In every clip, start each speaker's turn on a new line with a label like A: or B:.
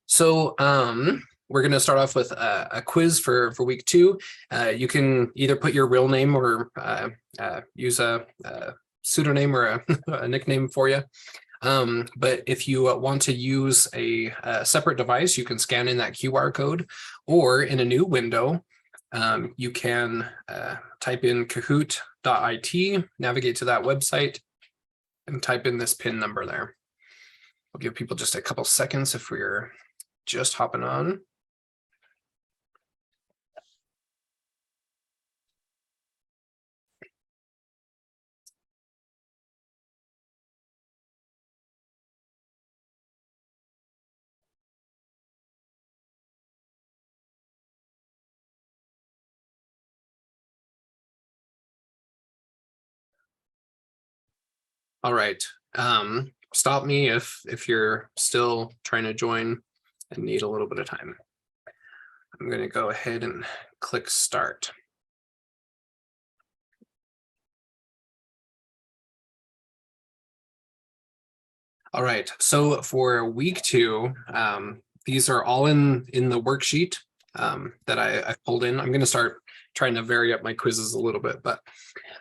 A: So we're going to start off with a quiz for week 2. You can either put your real name or use a pseudonym or a nickname for you. But if you want to use a separate device, you can scan in that QR code, or in a new window, you can type in kahoot.it, navigate to that website, and type in this PIN number there. I'll give people just a couple seconds if we're just hopping on. All right. Stop me if you're still trying to join and need a little bit of time. I'm going to go ahead and click start. All right. So for week 2, these are all in the worksheet that I pulled in. I'm going to start trying to vary up my quizzes a little bit. But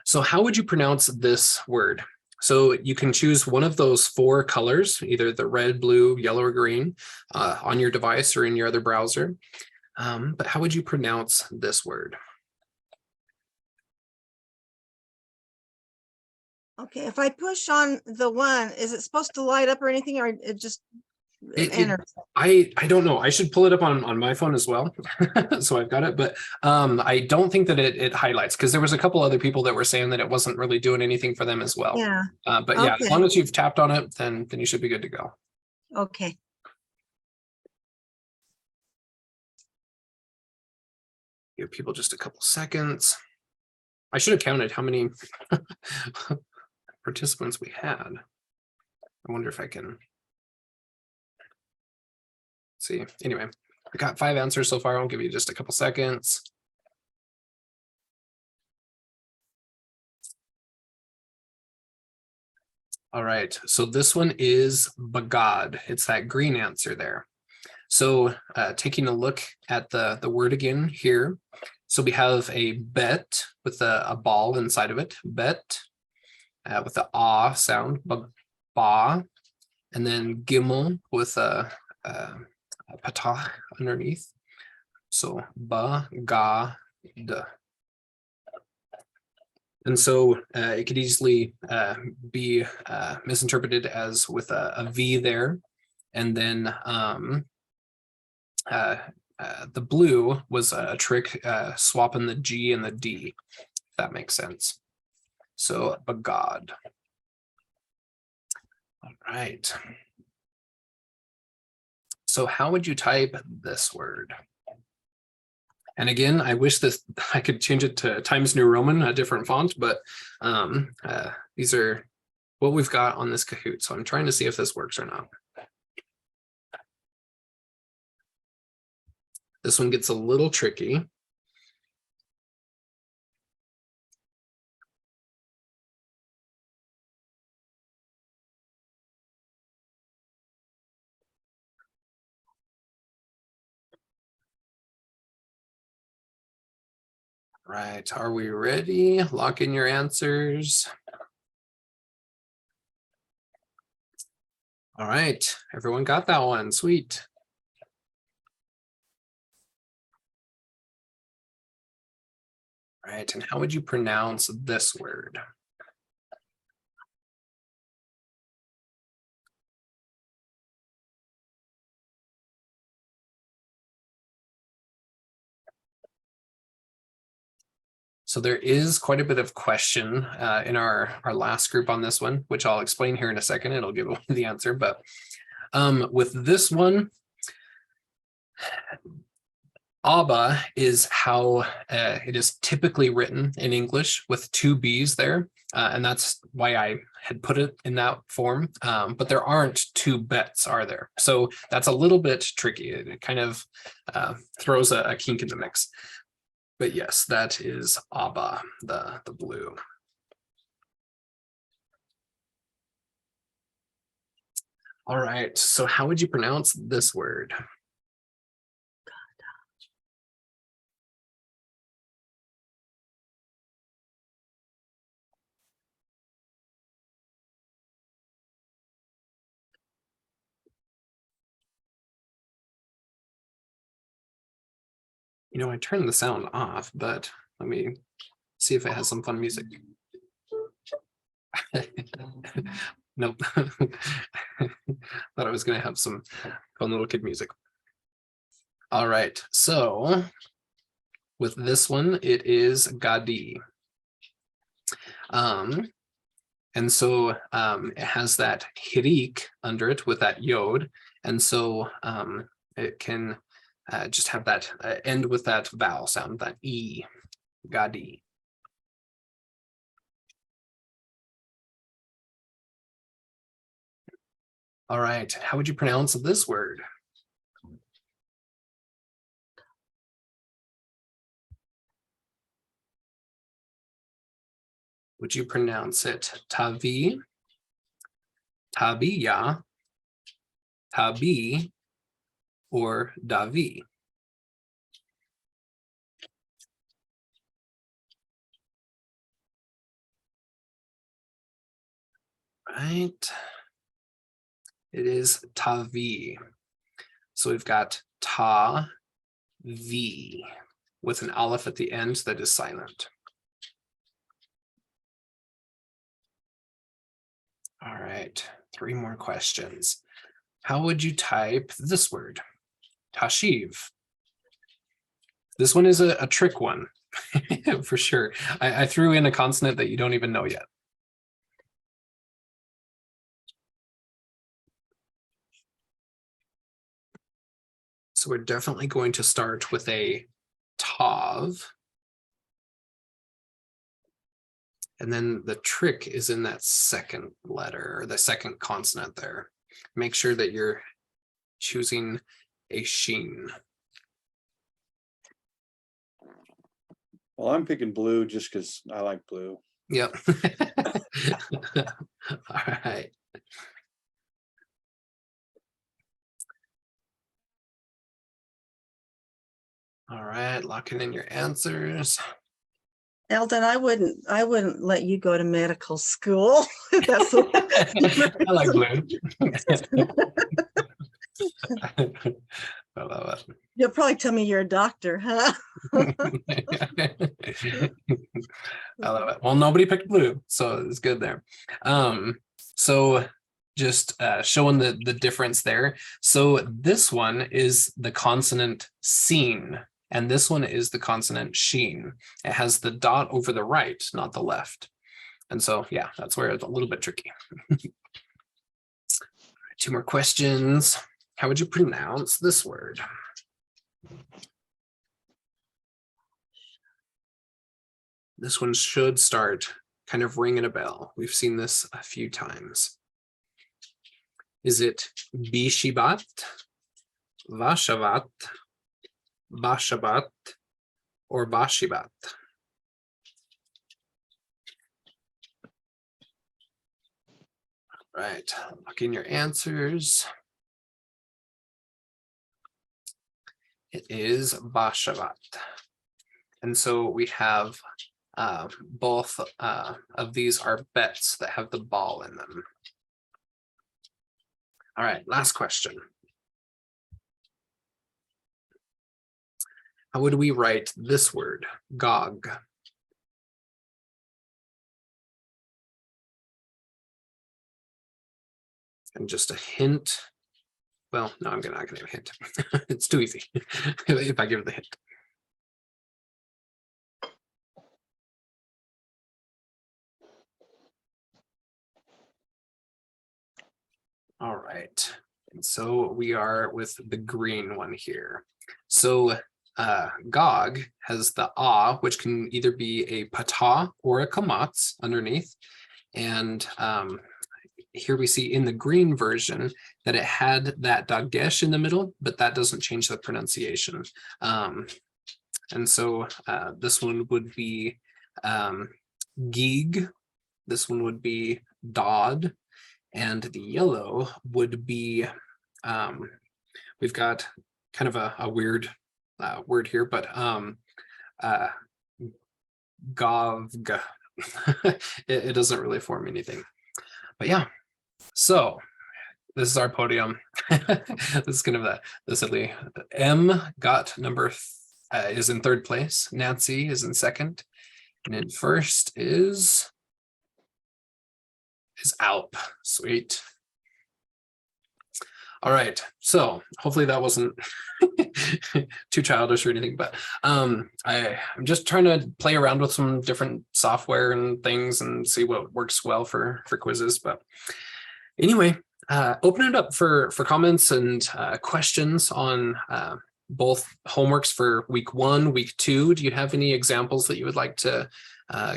A: so how would you pronounce this word? So you can choose one of those 4 colors, either the red, blue, yellow, or green, on your device or in your other browser. But how would you pronounce this word?
B: Okay, if I push on the one, is it supposed to light up or anything, or it just enters?
A: I don't know. I should pull it up on my phone as well. So I've got it, but I don't think that it highlights, because there was a couple other people that were saying that it wasn't really doing anything for them as well.
B: Yeah.
A: But yeah, as long as you've tapped on it, then you should be good to go.
B: Okay.
A: Give people just a couple seconds. I should have counted how many participants we had. I wonder if I can see. Anyway, I got 5 answers so far. I'll give you just a couple seconds. All right, so this one is bagad. It's that green answer there. So taking a look at the word again here. So we have a bet with a ball inside of it, bet, with the ah sound, ba, and then gimel with a patah underneath. So ba, ga, da. And so it could easily be misinterpreted as with a V there. And then the blue was a trick, swapping the G and the D, if that makes sense. So bagad. All right. So how would you type this word? And again, I wish I could change it to Times New Roman, a different font, but these are what we've got on this Kahoot. So I'm trying to see if this works or not. This one gets a little tricky. Right, are we ready? Lock in your answers. All right, everyone got that one, sweet. All right, and how would you pronounce this word? So there is quite a bit of question in our last group on this one, which I'll explain here in a second. It'll give away the answer, but with this one, Abba is how it is typically written in English, with 2 B's there. And that's why I had put it in that form. But there aren't 2 bets, are there? So that's a little bit tricky. It kind of throws a kink in the mix. But yes, that is Abba, the blue. All right. So how would you pronounce this word? I turned the sound off, but let me see if it has some fun music. Nope. Thought I was going to have some fun little kid music. All right. So with this one, it is Gadi. And so it has that hirik under it with that yod. And so it can just have that end with that vowel sound, that E, Gadi. All right, how would you pronounce this word? Would you pronounce it Tavi, Tabiya, Tabi, or Davi? Right. It is Tavi. So we've got Ta, V, with an aleph at the end that is silent. All right, 3 more questions. How would you type this word? Tashiv. This one is a trick one, for sure. I threw in a consonant that you don't even know yet. So we're definitely going to start with a tav. And then the trick is in that second letter, or the second consonant there. Make sure that you're choosing a sheen.
C: Well, I'm picking blue just because I like blue.
A: Yep. All right. All right, locking in your answers.
B: Eldon, I wouldn't let you go to medical school. That's
A: I like blue. I love it.
B: You'll probably tell me you're a doctor, huh?
A: I love it. Well, nobody picked blue, so it's good there. So just showing the difference there. So this one is the consonant seen, and this one is the consonant sheen. It has the dot over the right, not the left. And so, yeah, that's where it's a little bit tricky. 2 more questions. How would you pronounce this word? This one should start kind of ringing a bell. We've seen this a few times. Is it Bishibat, Vashavat, Bashabat, or Bashibat? Right, lock in your answers. It is Bashavat. And so we have both of these are bets that have the ball in them. All right, last question. How would we write this word, Gog? And just a hint. Well, no, I'm not going to give a hint. It's too easy if I give the hint. All right. And so we are with the green one here. So Gog has the ah, which can either be a patah or a kamatz underneath. And here we see in the green version that it had that dagesh in the middle, but that doesn't change the pronunciation. And so this one would be gig. This one would be dod. And the yellow would be, we've got kind of a weird word here, but govg. It doesn't really form anything. But yeah, so this is our podium. This is kind of the silly. M got is in third place. Nancy is in second. And in first is Alp. Sweet. All right, so hopefully that wasn't too childish or anything, but I'm just trying to play around with some different software and things and see what works well for quizzes. But anyway, open it up for comments and questions on both homeworks for week 1, week 2. Do you have any examples that you would like to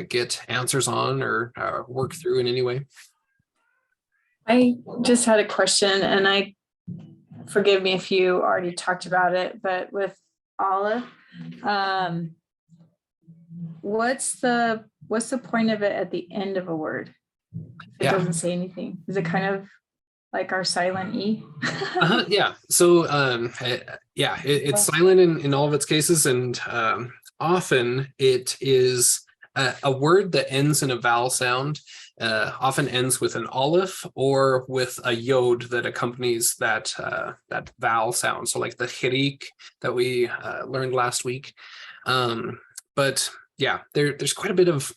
A: get answers on or work through in any way?
D: I just had a question, and forgive me if you already talked about it, but with Olive, what's the point of it at the end of a word? It doesn't say anything. Is it kind of like our silent E?
A: Yeah. So it's silent in all of its cases, and often it is a word that ends in a vowel sound. Often ends with an aleph or with a yod that accompanies that vowel sound. So like the hirik that we learned last week. But yeah, there's quite a bit of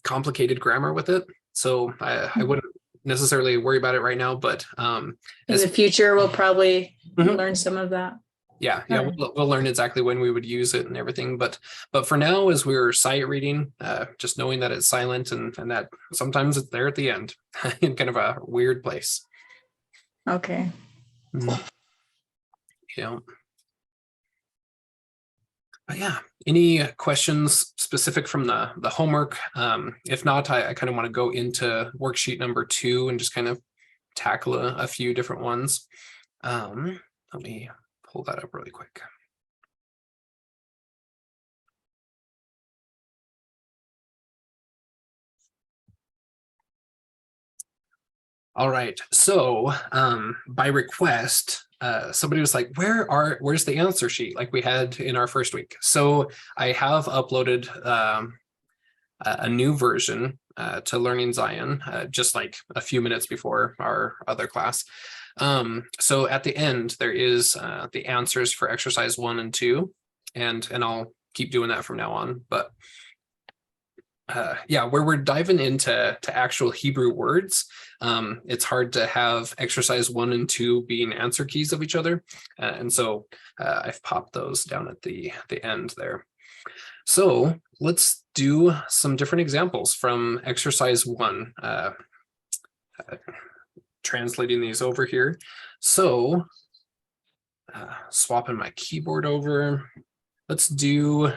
A: complicated grammar with it. So I wouldn't necessarily worry about it right now, but
D: in the future, we'll probably learn some of that.
A: Yeah, we'll learn exactly when we would use it and everything. But for now, as we're sight reading, just knowing that it's silent and that sometimes it's there at the end in kind of a weird place.
D: Okay.
A: Yeah. But yeah, any questions specific from the homework? If not, I kind of want to go into worksheet number 2 and just kind of tackle a few different ones. Let me pull that up really quick. All right, so by request, somebody was like, where's the answer sheet like we had in our first week? So I have uploaded a new version to Learning Zion just like a few minutes before our other class. So at the end, there is the answers for exercise 1 and 2, and I'll keep doing that from now on. But yeah, where we're diving into actual Hebrew words, it's hard to have exercise 1 and 2 being answer keys of each other. And so I've popped those down at the end there. So let's do some different examples from exercise 1. Translating these over here. So swapping my keyboard over. Let's do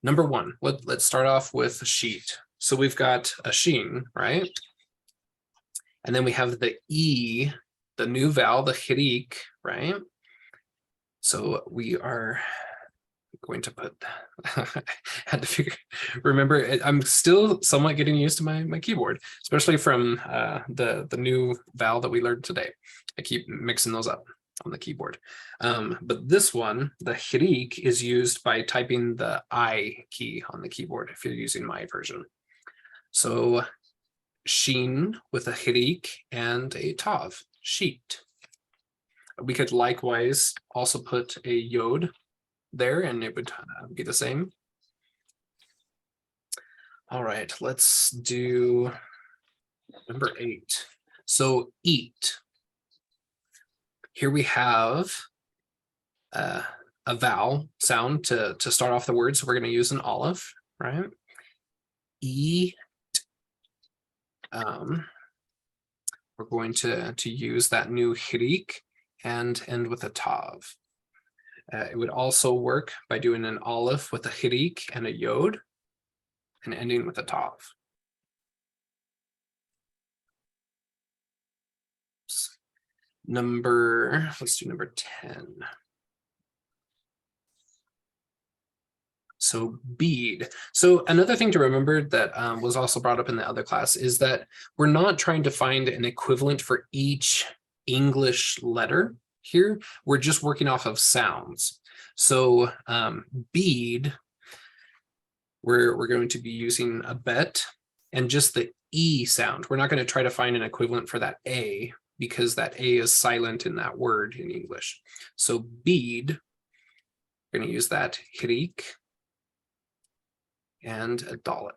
A: number 1. Let's start off with a sheet. So we've got a sheen, right? And then we have the E, the new vowel, the hirik, right? So we are going to put, had to remember, I'm still somewhat getting used to my keyboard, especially from the new vowel that we learned today. I keep mixing those up on the keyboard. But this one, the hirik, is used by typing the I key on the keyboard if you're using my version. So sheen with a hirik and a tav, sheet. We could likewise also put a yod there and it would be the same. All right, let's do number 8. So eat. Here we have a vowel sound to start off the word. So we're going to use an aleph, right? Eat. We're going to use that new hirik and end with a tav. It would also work by doing an aleph with a hirik and a yod and ending with a tav. Let's do number 10. So bead. So another thing to remember that was also brought up in the other class is that we're not trying to find an equivalent for each English letter here. We're just working off of sounds. So bead, we're going to be using a bet and just the E sound. We're not going to try to find an equivalent for that A because that A is silent in that word in English. So bead, we're going to use that hirik and a dalet.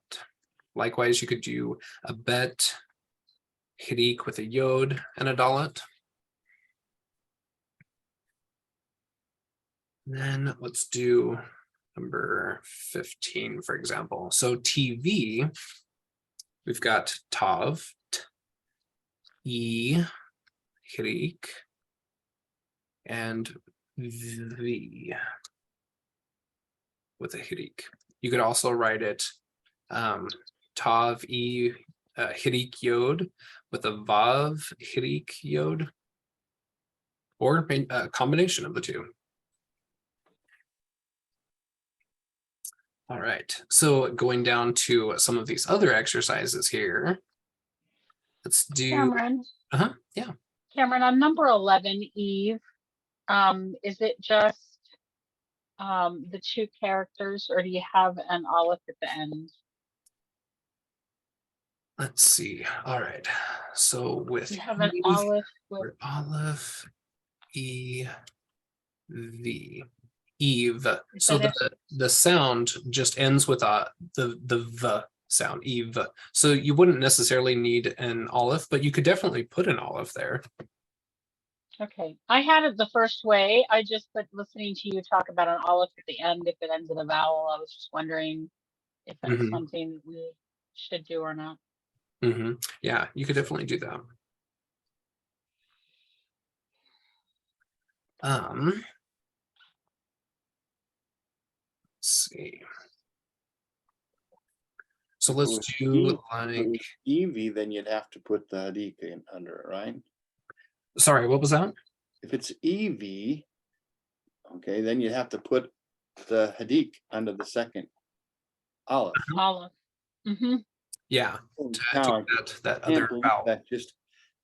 A: Likewise, you could do a bet, hirik with a yod and a dalet. Then let's do number 15, for example. So TV, we've got tav, e, hirik, and v with a hirik. You could also write it tav e hirik yod with a vav hirik yod, or a combination of the two. All right, so going down to some of these other exercises here. Let's do.
E: Cameron.
A: Yeah.
E: Cameron, on number 11, Eve, is it just the two characters, or do you have an aleph at the end?
A: Let's see. All right. So with
E: You have an
A: Eve,
E: aleph with
A: we're Aleph, E, V, Eve. So
E: that
A: the sound just ends with the V sound, Eve. So you wouldn't necessarily need an Aleph, but you could definitely put an Aleph there.
E: okay. I had it the first way. I just, but listening to you talk about an aleph at the end, if it ends in a vowel, I was just wondering if that's
A: Mhm.
E: something that we should do or not.
A: Yeah, you could definitely do that. Let's see. So let's
C: With
A: do
C: Eve-
A: like,
C: With Evie, then you'd have to put the hadik in under it, right?
A: sorry, what was that?
C: If it's Evie, okay, then you'd have to put the hadik under the second aleph.
E: Aleph. Mm-hmm.
A: Yeah,
C: Holy
A: to
C: cow,
A: take that
C: I
A: other
C: can't believe
A: vowel.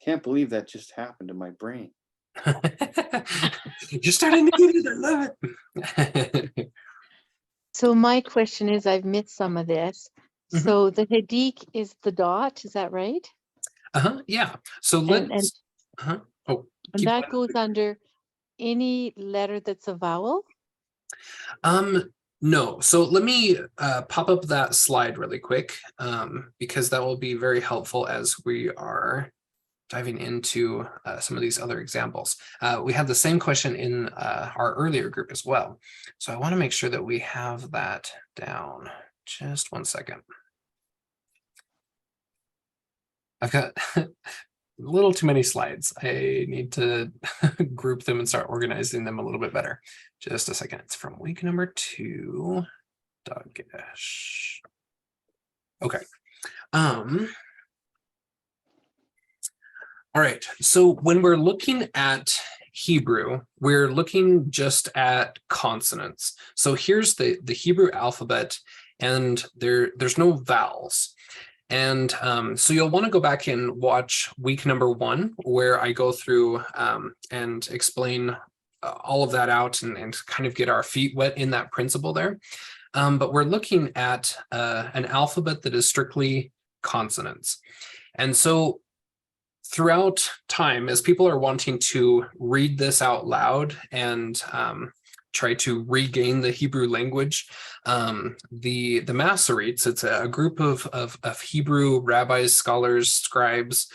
C: can't believe that just happened to my brain.
A: You're starting to get it. I love it.
F: So my question is, I've missed some of this.
A: Mhm.
F: So the hadik is the dot, is that right?
A: Yeah. So
F: And-
A: let's. Oh,
F: And
A: keep
F: that
A: going.
F: goes under any letter that's a vowel?
A: No. So let me pop up that slide really quick, because that will be very helpful as we are diving into some of these other examples. We had the same question in our earlier group as well. So I want to make sure that we have that down. Just one second. I've got a little too many slides. I need to group them and start organizing them a little bit better. Just a second. It's from week number 2. Dagesh. Okay. All right. So when we're looking at Hebrew, we're looking just at consonants. So here's the Hebrew alphabet, and there's no vowels. And so you'll want to go back and watch week number 1, where I go through and explain all of that out and kind of get our feet wet in that principle there. But we're looking at an alphabet that is strictly consonants. And so throughout time, as people are wanting to read this out loud and try to regain the Hebrew language, the Masoretes, it's a group of Hebrew rabbis, scholars, scribes,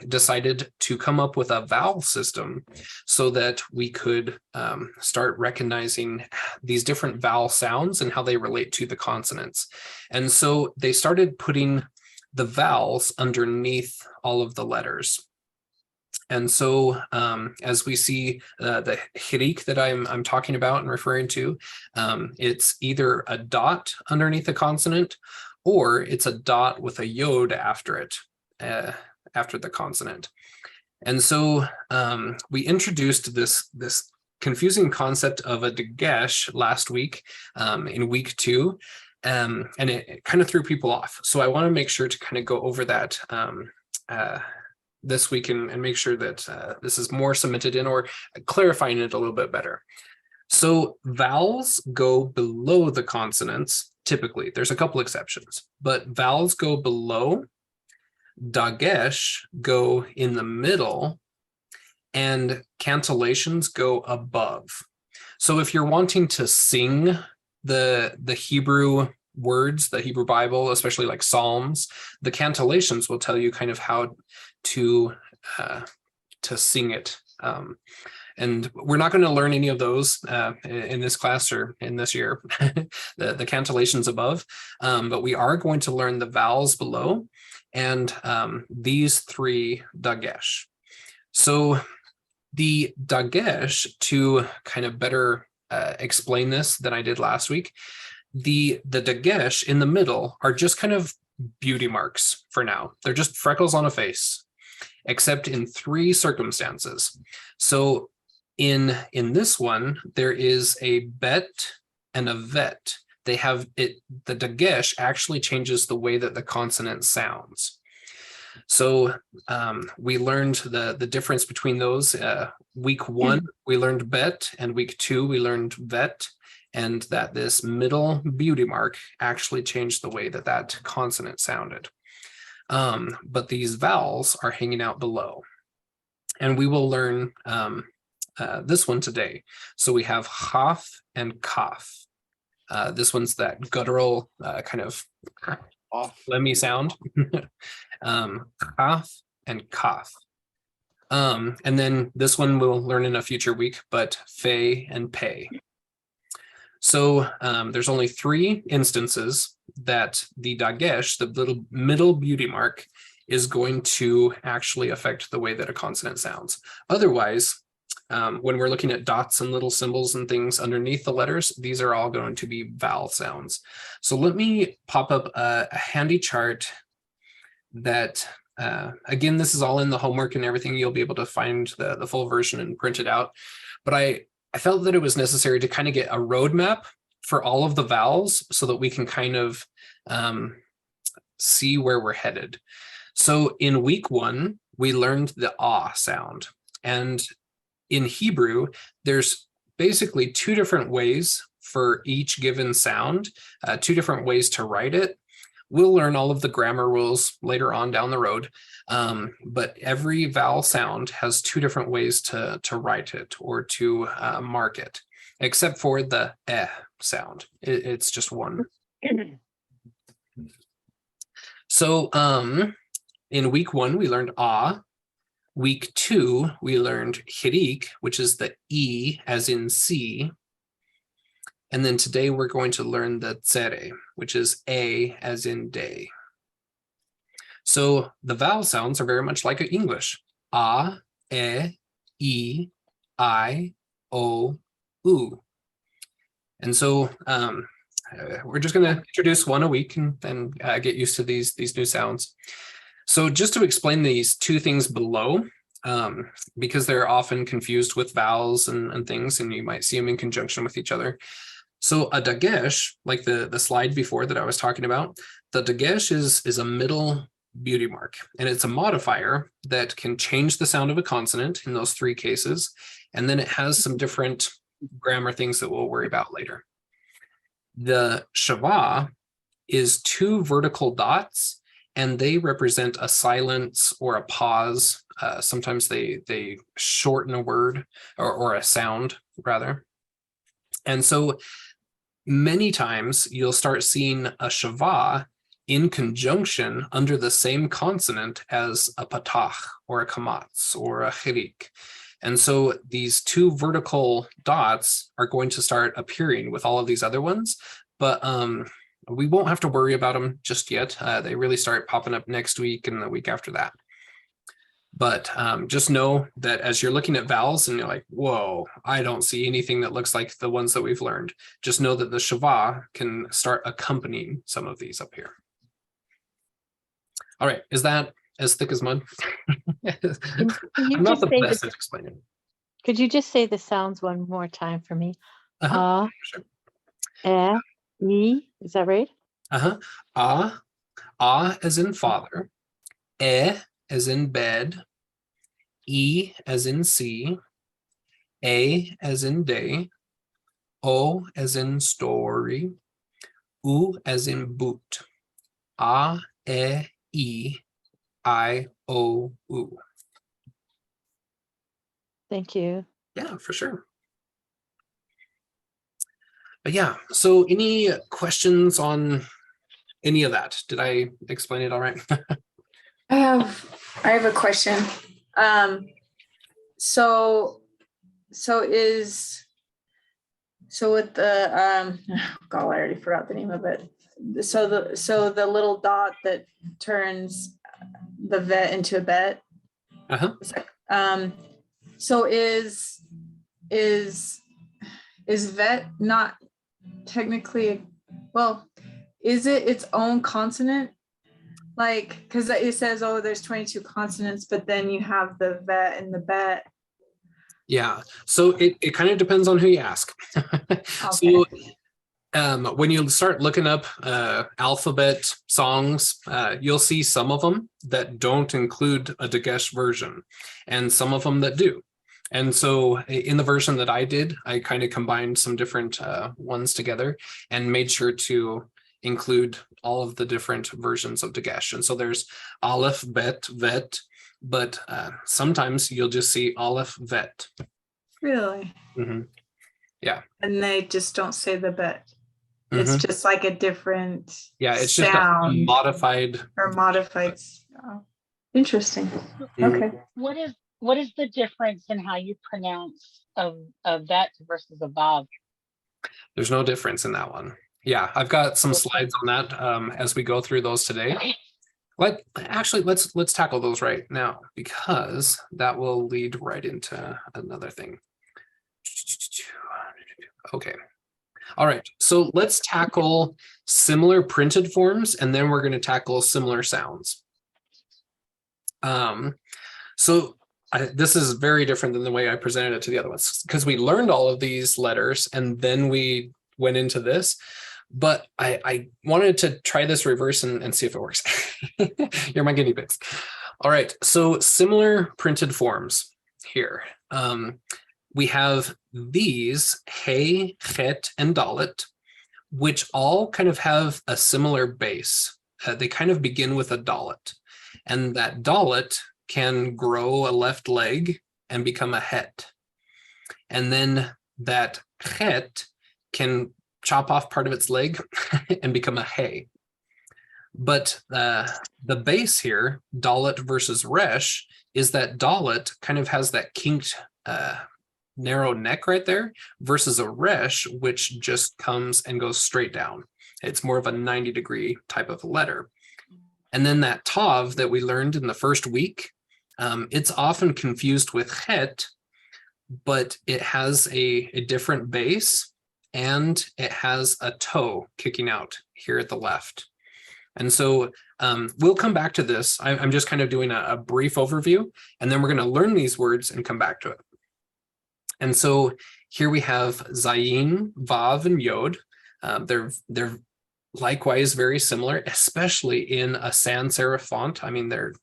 A: decided to come up with a vowel system so that we could start recognizing these different vowel sounds and how they relate to the consonants. And so they started putting the vowels underneath all of the letters. And so as we see the hirik that I'm talking about and referring to, it's either a dot underneath a consonant, or it's a dot with a yod after it, after the consonant. And so we introduced this confusing concept of a dagesh last week in week 2. And it kind of threw people off. So I want to make sure to kind of go over that this week and make sure that this is more cemented in or clarifying it a little bit better. So vowels go below the consonants. Typically, there's a couple exceptions, but vowels go below, dagesh go in the middle, and cantillations go above. So if you're wanting to sing the Hebrew words, the Hebrew Bible, especially like Psalms, the cantillations will tell you kind of how to sing it. And we're not going to learn any of those in this class or in this year, the cantillations above, but we are going to learn the vowels below and these 3 dagesh. So the dagesh, to kind of better explain this than I did last week, the dagesh in the middle are just kind of beauty marks for now. They're just freckles on a face, except in 3 circumstances. So in this one, there is a bet and a vet. They have it, the dagesh actually changes the way that the consonant sounds. So we learned the difference between those. Week 1, we learned bet, and week 2, we learned vet, and that this middle beauty mark actually changed the way that that consonant sounded. But these vowels are hanging out below. And we will learn this one today. So we have chaf and kaf. This one's that guttural kind of phlegmy sound. Chaf and kaf. And then this one we'll learn in a future week, but fe and pay. So there's only 3 instances that the dagesh, the little middle beauty mark, is going to actually affect the way that a consonant sounds. Otherwise, when we're looking at dots and little symbols and things underneath the letters, these are all going to be vowel sounds. So let me pop up a handy chart that, again, this is all in the homework and everything. You'll be able to find the full version and print it out. But I felt that it was necessary to kind of get a roadmap for all of the vowels so that we can kind of see where we're headed. So in week 1, we learned the ah sound. And in Hebrew, there's basically 2 different ways for each given sound, 2 different ways to write it. We'll learn all of the grammar rules later on down the road, but every vowel sound has 2 different ways to write it or to mark it, except for the eh sound. It's just one. So in week 1, we learned ah. Week 2, we learned hirik, which is the E as in C. And then today we're going to learn the tsere, which is A as in day. So the vowel sounds are very much like English. A, E, I, O, U. And so we're just going to introduce one a week and get used to these new sounds. So just to explain these 2 things below, because they're often confused with vowels and things, and you might see them in conjunction with each other. So a dagesh, like the slide before that I was talking about, the dagesh is a middle beauty mark, and it's a modifier that can change the sound of a consonant in those 3 cases. And then it has some different grammar things that we'll worry about later. The shava is 2 vertical dots, and they represent a silence or a pause. Sometimes they shorten a word or a sound rather. And so many times you'll start seeing a shava in conjunction under the same consonant as a patach or a kamatz or a chirik. And so these 2 vertical dots are going to start appearing with all of these other ones, but we won't have to worry about them just yet. They really start popping up next week and the week after that. But just know that as you're looking at vowels and you're like, whoa, I don't see anything that looks like the ones that we've learned. Just know that the shava can start accompanying some of these up here. All right, is that as thick as mud?
F: Can you
A: I'm not
F: just
A: the
F: say
A: best at explaining.
F: Could you just say the sounds one more time for me?
A: Uh-huh. Sure.
F: E, is that right?
A: Uh-huh. As in father. As in bed. E as in sea. A as in day. O as in story. U as in boot. A, E, I, O, U.
F: Thank you.
A: Yeah, for sure. But yeah, so any questions on any of that? Did I explain it all right?
D: I have a question. So with the God, I already forgot the name of it. So the little dot that turns the vet into a bet.
A: Uh-huh.
D: So is vet not technically, well, is it its own consonant? Like, because it says, oh, there's 22 consonants, but then you have the vet and the bet.
A: Yeah, so it kind of depends on who you ask. So when you start looking up alphabet songs, you'll see some of them that don't include a Dagesh version and some of them that do. And so in the version that I did, I kind of combined some different ones together and made sure to include all of the different versions of Dagesh. And so there's Aleph, Bet, Vet, but sometimes you'll just see Aleph, Vet.
D: Really?
A: Mm-hmm. Yeah.
D: And they just don't say the bet. It's just like a different
A: it's
D: sound.
A: just a modified
D: or modified. Oh, interesting. Okay.
E: What is the difference in how you pronounce a vet versus a vav?
A: There's no difference in that one. Yeah, I've got some slides on that as we go through those today. Let's tackle those right now, because that will lead right into another thing. Okay. All right, so let's tackle similar printed forms, and then we're going to tackle similar sounds. This is very different than the way I presented it to the other ones, because we learned all of these letters and then we went into this, but I wanted to try this reverse and see if it works. You're my guinea pigs. All right, so similar printed forms here. We have these, He, Chet, and Dalet, which all kind of have a similar base. They kind of begin with a Dalet, and that Dalet can grow a left leg and become a Het. And then that Het can chop off part of its leg and become a He. But the base here, Dalet versus Resh, is that Dalet kind of has that kinked narrow neck right there versus a Resh, which just comes and goes straight down. It's more of a 90-degree type of letter. And then that Tav that we learned in the first week, it's often confused with Het, but it has a different base and it has a toe kicking out here at the left. And so we'll come back to this. I'm just kind of doing a brief overview, and then we're going to learn these words and come back to it. And so here we have Zayin, Vav, and Yod. They're likewise very similar, especially in a sans serif font. I mean, they're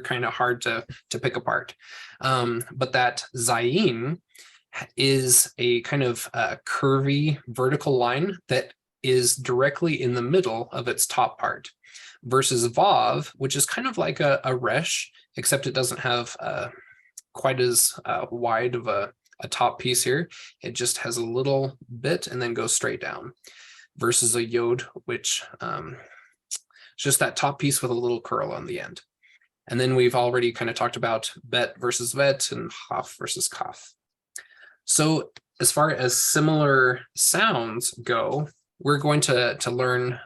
A: kind of hard to pick apart. But that Zayin is a kind of curvy vertical line that is directly in the middle of its top part, versus Vav, which is kind of like a Resh, except it doesn't have quite as wide of a top piece here. It just has a little bit and then goes straight down, versus a Yod, which is just that top piece with a little curl on the end. And then we've already kind of talked about Bet versus Vet and Haf versus Kaf. So as far as similar sounds go, we're going to learn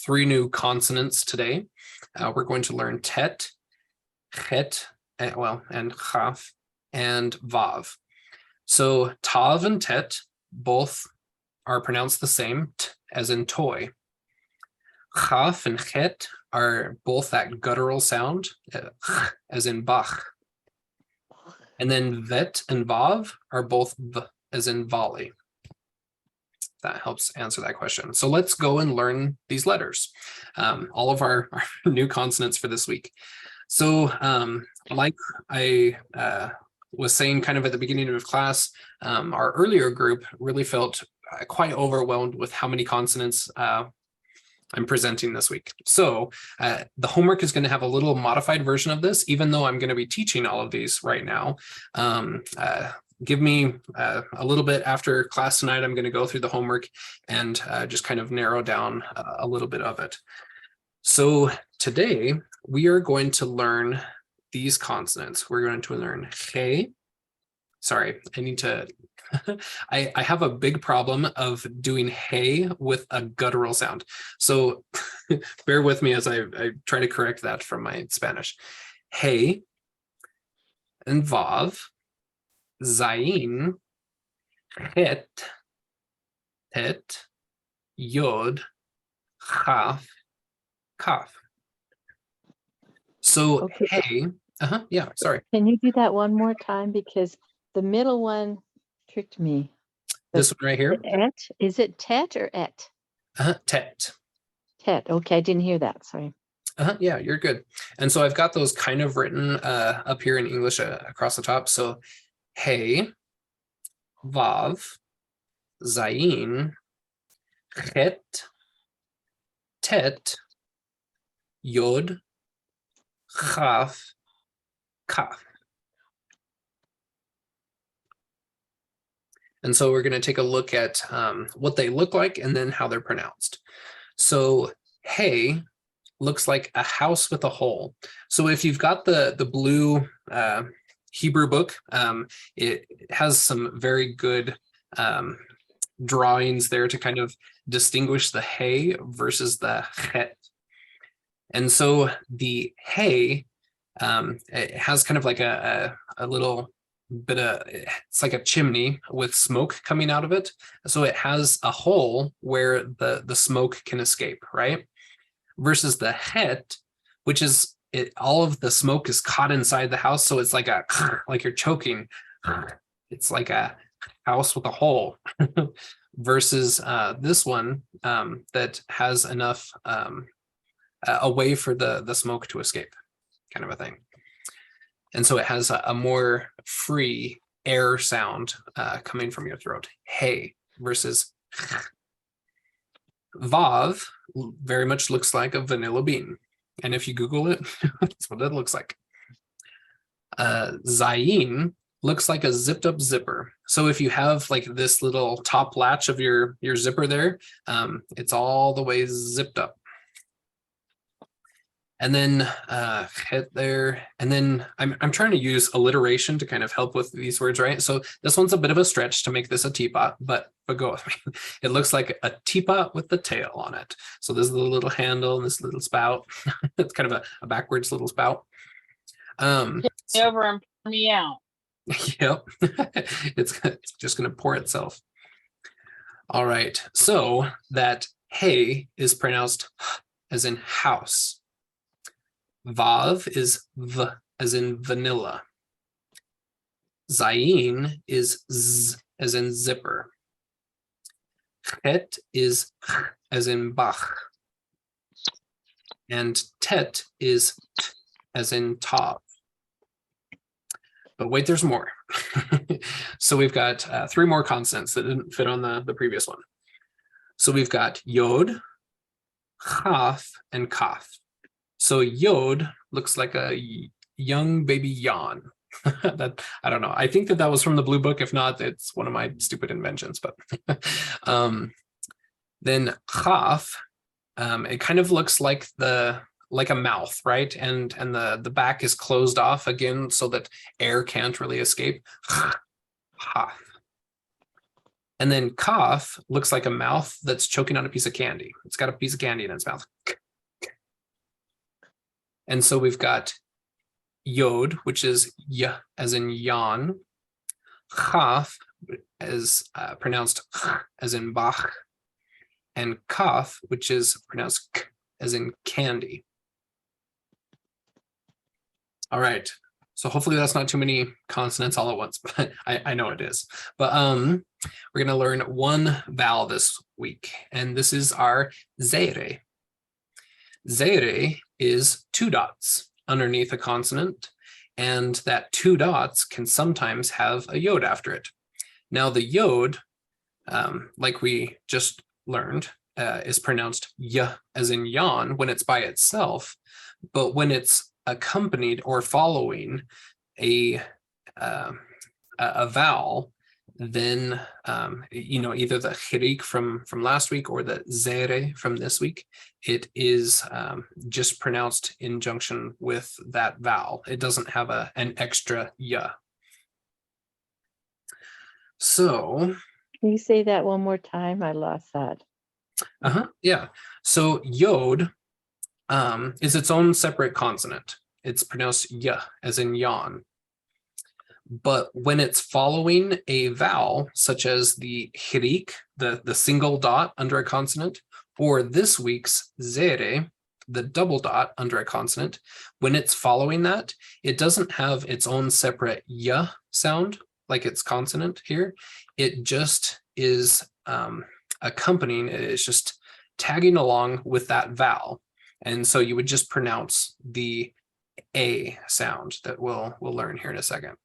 A: 3 new consonants today. We're going to learn Tet, Chet, and Chaf, and Vav. So Tav and Tet both are pronounced the same, t as in toy. Chaf and Chet are both that guttural sound, as in Bach. And then vet and vav are both v as in volley. That helps answer that question. So let's go and learn these letters, all of our new consonants for this week. So like I was saying kind of at the beginning of class, our earlier group really felt quite overwhelmed with how many consonants I'm presenting this week. So the homework is going to have a little modified version of this, even though I'm going to be teaching all of these right now. Give me a little bit after class tonight. I'm going to go through the homework and just kind of narrow down a little bit of it. So today we are going to learn these consonants. We're going to learn he. Sorry, I need to, I have a big problem of doing hey with a guttural sound. So bear with me as I try to correct that from my Spanish. Hey and vav, zayin, het, tet, yod, chaf, kaf. So
F: Okay.
A: hey, yeah, sorry.
F: Can you do that one more time? Because the middle one tricked me.
A: This one right here,
F: Et, is it tet or et?
A: tet.
F: Tet, okay, I didn't hear that, sorry.
A: Yeah, you're good. And so I've got those kind of written up here in English across the top. So hey, vav, zayin, het, tet, yod, chaf, kaf. And so we're going to take a look at what they look like and then how they're pronounced. So hey looks like a house with a hole. So if you've got the blue Hebrew book, it has some very good drawings there to kind of distinguish the hey versus the het. And so the hey, it has kind of like a little bit of, it's like a chimney with smoke coming out of it. So it has a hole where the smoke can escape, right? Versus the het, which is all of the smoke is caught inside the house. So it's like like you're choking. It's like a house with a hole versus this one that has enough a way for the smoke to escape, kind of a thing. And so it has a more free air sound coming from your throat. Hey versus vav very much looks like a vanilla bean. And if you Google it, that's what it looks like. Zayin looks like a zipped up zipper. So if you have like this little top latch of your zipper there, it's all the way zipped up. And then hit there. And then I'm trying to use alliteration to kind of help with these words, right? So this one's a bit of a stretch to make this a teapot, but go with me. It looks like a teapot with the tail on it. So there's the little handle and this little spout. It's kind of a backwards little spout.
E: Over and pour me out.
A: Yep. It's just going to pour itself. All right. So that hey is pronounced as in house. Vav is v as in vanilla. Zayin is z as in zipper. Het is ch as in bach. And tet is t as in tav. But wait, there's more. So we've got 3 more consonants that didn't fit on the previous one. So we've got yod, chaf, and kaf. So yod looks like a young baby yawn. That I don't know. I think that was from the blue book. If not, it's one of my stupid inventions. But then chaf, it kind of looks like a mouth, right? And the back is closed off again so that air can't really escape. Chaf. And then kaf looks like a mouth that's choking on a piece of candy. It's got a piece of candy in its mouth. And so we've got yod, which is y as in yawn. Chaf is pronounced as in bach. And kaf, which is pronounced k as in candy. All right. So hopefully that's not too many consonants all at once, but I know it is. But we're gonna learn one vowel this week, and this is our zere. Zere is 2 dots underneath a consonant, and that 2 dots can sometimes have a yod after it. Now the yod, like we just learned, is pronounced y as in yawn when it's by itself, but when it's accompanied or following a vowel, then either the chirik from last week or the zere from this week, it is just pronounced in junction with that vowel. It doesn't have an extra ya. So
F: Can you say that one more time? I lost that.
A: yeah. So yod is its own separate consonant. It's pronounced ya as in yawn. But when it's following a vowel, such as the chirik, the single dot under a consonant, or this week's zere, the double dot under a consonant, when it's following that, it doesn't have its own separate ya sound like its consonant here. It just is accompanying, it's just tagging along with that vowel. And so you would just pronounce the A sound that we'll learn here in a second.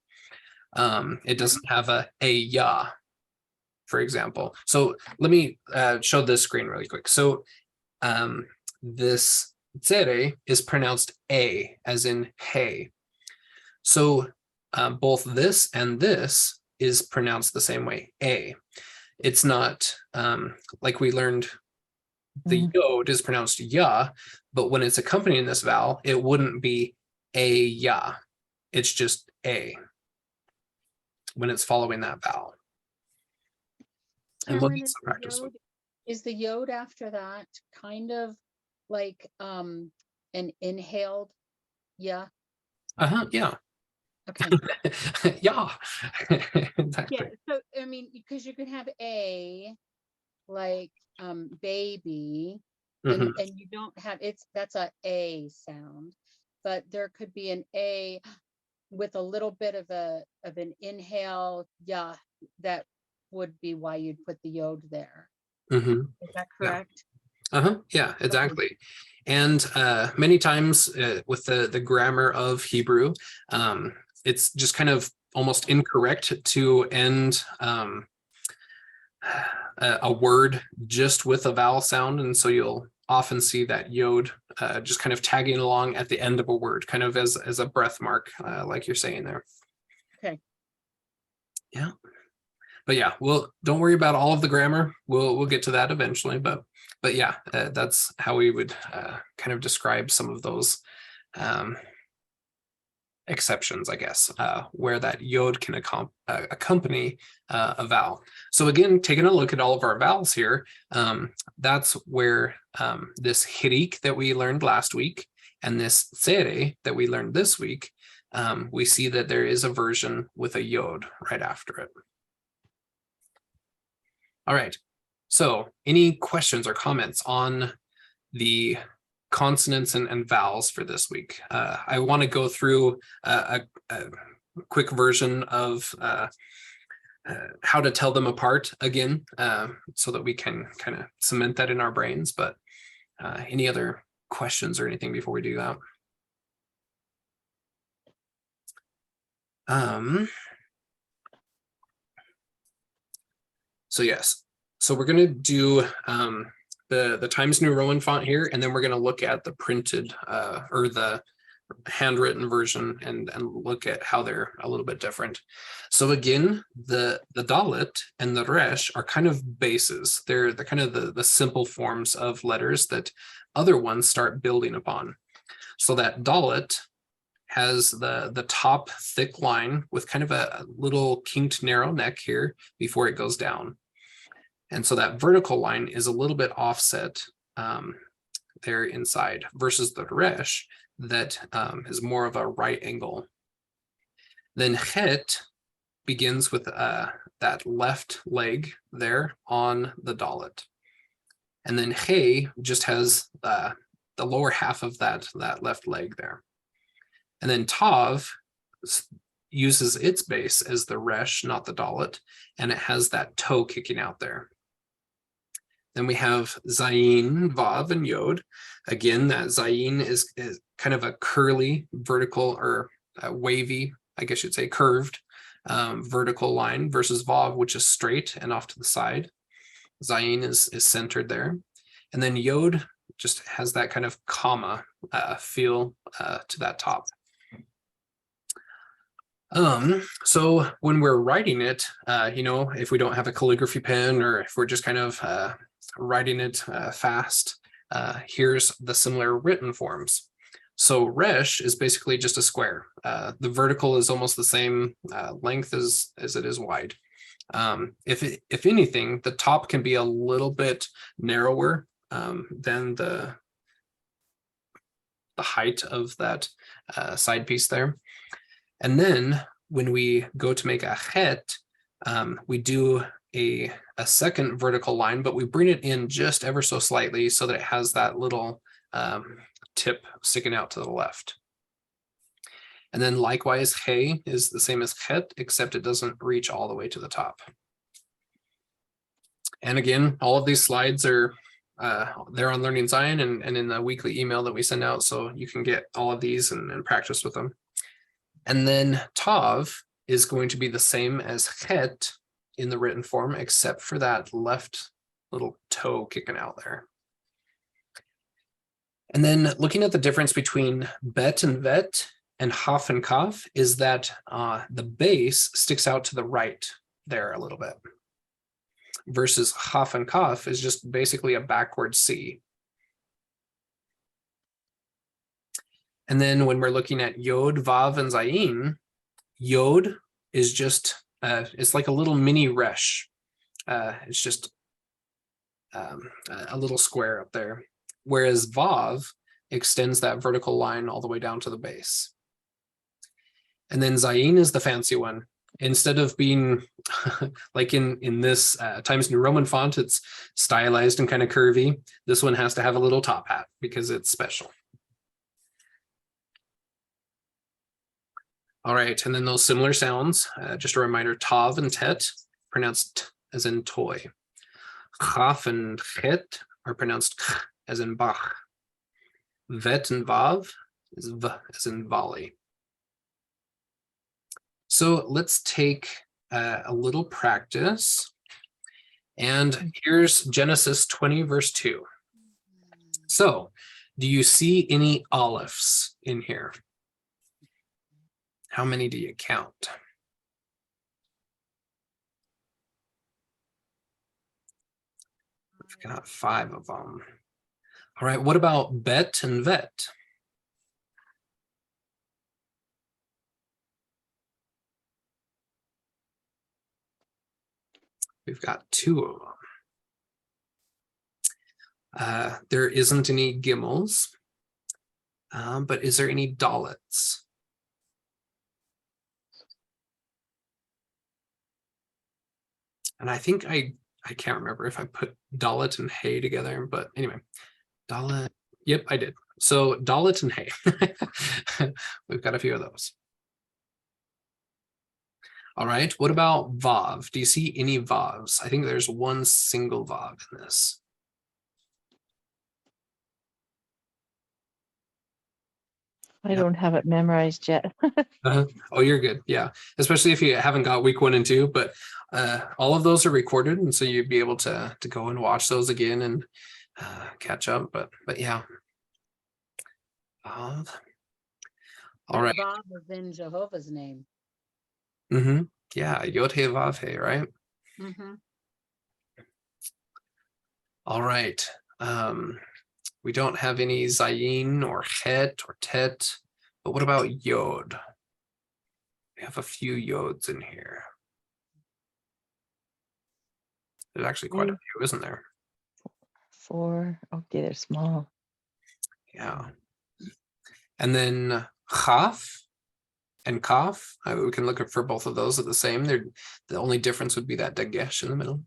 A: It doesn't have a ya, for example. So let me show this screen really quick. So this zere is pronounced A as in hey. So both this and this is pronounced the same way, A. It's not like we learned the yod is pronounced ya, but when it's accompanying this vowel, it wouldn't be a ya. It's just A when it's following that vowel. And we'll
G: Cameron,
A: get some practice with.
G: is the yod after that kind of like an inhaled yeah?
A: Yeah.
G: Okay.
A: Yeah.
G: Yeah,
A: Exactly.
G: so I mean, because you could have a like baby,
A: Mhm.
G: and you don't have that's a sound, but there could be an a with a little bit of an inhale, yeah, that would be why you'd put the yod there.
A: Mhm.
G: Is that
A: Yeah.
G: correct?
A: Yeah, exactly. And many times with the grammar of Hebrew, it's just kind of almost incorrect to end a word just with a vowel sound. And so you'll often see that yod just kind of tagging along at the end of a word, kind of as a breath mark, like you're saying there.
G: Okay.
A: Yeah. But yeah, don't worry about all of the grammar. We'll get to that eventually. But yeah, that's how we would kind of describe some of those exceptions, I guess, where that yod can accompany a vowel. So again, taking a look at all of our vowels here, that's where this chirik that we learned last week and this zere that we learned this week, we see that there is a version with a yod right after it. All right, so any questions or comments on the consonants and vowels for this week? I want to go through a quick version of how to tell them apart again, so that we can kind of cement that in our brains. But any other questions or anything before we do that? So yes, so we're going to do the Times New Roman font here, and then we're going to look at the printed or the handwritten version and look at how they're a little bit different. So again, the dalet and the resh are kind of bases. They're kind of the simple forms of letters that other ones start building upon. So that dalet has the top thick line with kind of a little kinked narrow neck here before it goes down. And so that vertical line is a little bit offset there inside versus the resh that is more of a right angle. Then het begins with that left leg there on the dalet. And then he just has the lower half of that left leg there. And then tav uses its base as the resh, not the dalet, and it has that toe kicking out there. Then we have zayin, vav, and yod. Again, that zayin is kind of a curly vertical or wavy, I guess you'd say curved vertical line versus vav, which is straight and off to the side. Zayin is centered there. And then yod just has that kind of comma feel to that top. So when we're writing it, if we don't have a calligraphy pen or if we're just kind of writing it fast, here's the similar written forms. So resh is basically just a square. The vertical is almost the same length as it is wide. If anything, the top can be a little bit narrower than the height of that side piece there. And then when we go to make a het, we do a second vertical line, but we bring it in just ever so slightly so that it has that little tip sticking out to the left. And then likewise, he is the same as het, except it doesn't reach all the way to the top. And again, all of these slides are they're on Learning Zion and in the weekly email that we send out, so you can get all of these and practice with them. And then tav is going to be the same as het in the written form, except for that left little toe kicking out there. And then looking at the difference between bet and vet and haf and kaf is that the base sticks out to the right there a little bit, versus haf and kaf is just basically a backward C. And then when we're looking at yod, vav, and zayin, yod is just, it's like a little mini resh. It's just a little square up there. Whereas vav extends that vertical line all the way down to the base. And then zayin is the fancy one. Instead of being like in this Times New Roman font, it's stylized and kind of curvy. This one has to have a little top hat because it's special. All right, and then those similar sounds, just a reminder, tav and tet, pronounced t as in toy. Chaf and het are pronounced k as in bach. Vet and vav is v as in volley. So let's take a little practice. And here's Genesis 20, verse 2. So do you see any alepphs in here? How many do you count? We've got 5 of them. All right, what about bet and vet? We've got 2 of them. There isn't any gimels, but is there any dalets? And I think I can't remember if I put dalet and hay together, but anyway, dalet, yep, I did. So dalet and hay, we've got a few of those. All right, what about vav? Do you see any vavs? I think there's one single vav in this.
F: I don't have it memorized yet.
A: Oh, you're good. Yeah, especially if you haven't got week 1 and 2, but all of those are recorded, and so you'd be able to go and watch those again and catch up. But yeah. All right.
G: Vav is in Jehovah's name.
A: Mm-hmm. Yeah, Yod He Vav He, right?
G: Mhm.
A: All right. We don't have any zayin or het or tet, but what about yod? We have a few yods in here. There's actually quite a few, isn't there?
F: 4. Okay, they're small.
A: Yeah. And then chaf and kaf, we can look for both of those at the same. The only difference would be that dagesh in the middle.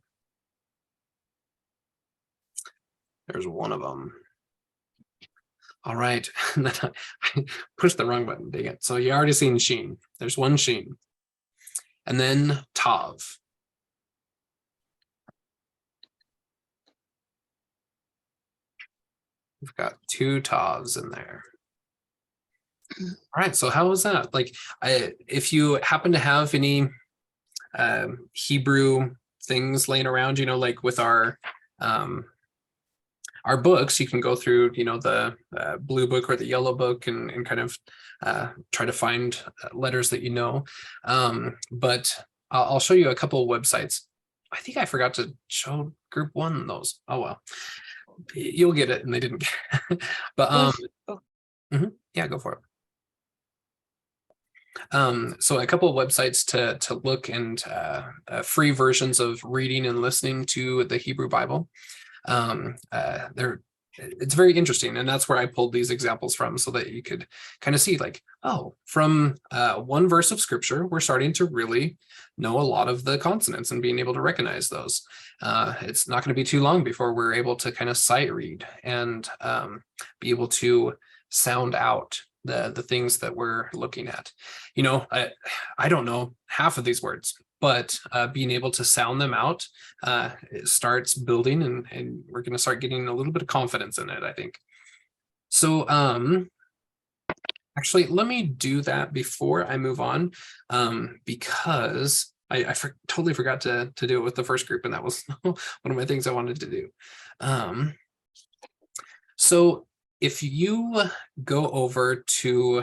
A: There's one of them. All right. And then I pushed the wrong button, dang it. So you already seen Sheen. There's one Sheen. And then Tav. We've got 2 Tavs in there. All right, so how was that? Like, if you happen to have any Hebrew things laying around, like with our books, you can go through, the blue book or the yellow book and kind of try to find letters that but I'll show you a couple of websites. I think I forgot to show group 1 those. Oh well, you'll get it, and they didn't. But yeah, go for it. So a couple of websites to look, and free versions of reading and listening to the Hebrew Bible. It's very interesting, and that's where I pulled these examples from, so that you could kind of see, like, oh, from one verse of scripture, we're starting to really know a lot of the consonants and being able to recognize those. It's not going to be too long before we're able to kind of sight read and be able to sound out the things that we're looking at. I don't know half of these words, but being able to sound them out, it starts building, and we're going to start getting a little bit of confidence in it, I think. So actually, let me do that before I move on, because I totally forgot to do it with the first group, and that was one of my things I wanted to do. So if you go over to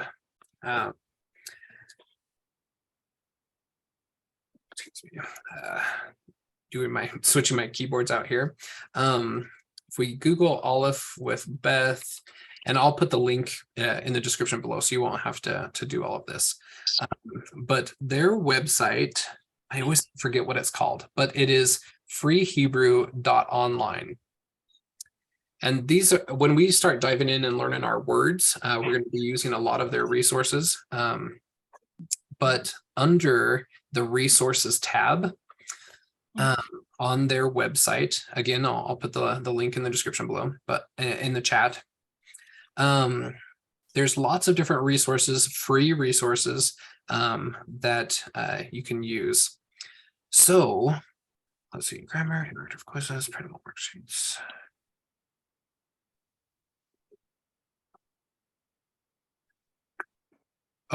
A: switching my keyboards out here. If we Google Aleph with Beth, and I'll put the link in the description below, so you won't have to do all of this. But their website, I always forget what it's called, but it is freehebrew.online. And these are, when we start diving in and learning our words, we're going to be using a lot of their resources. But under the resources tab on their website, again, I'll put the link in the description below, but in the chat, there's lots of different resources, free resources that you can use. So let's see, grammar, interactive quizzes, printable worksheets.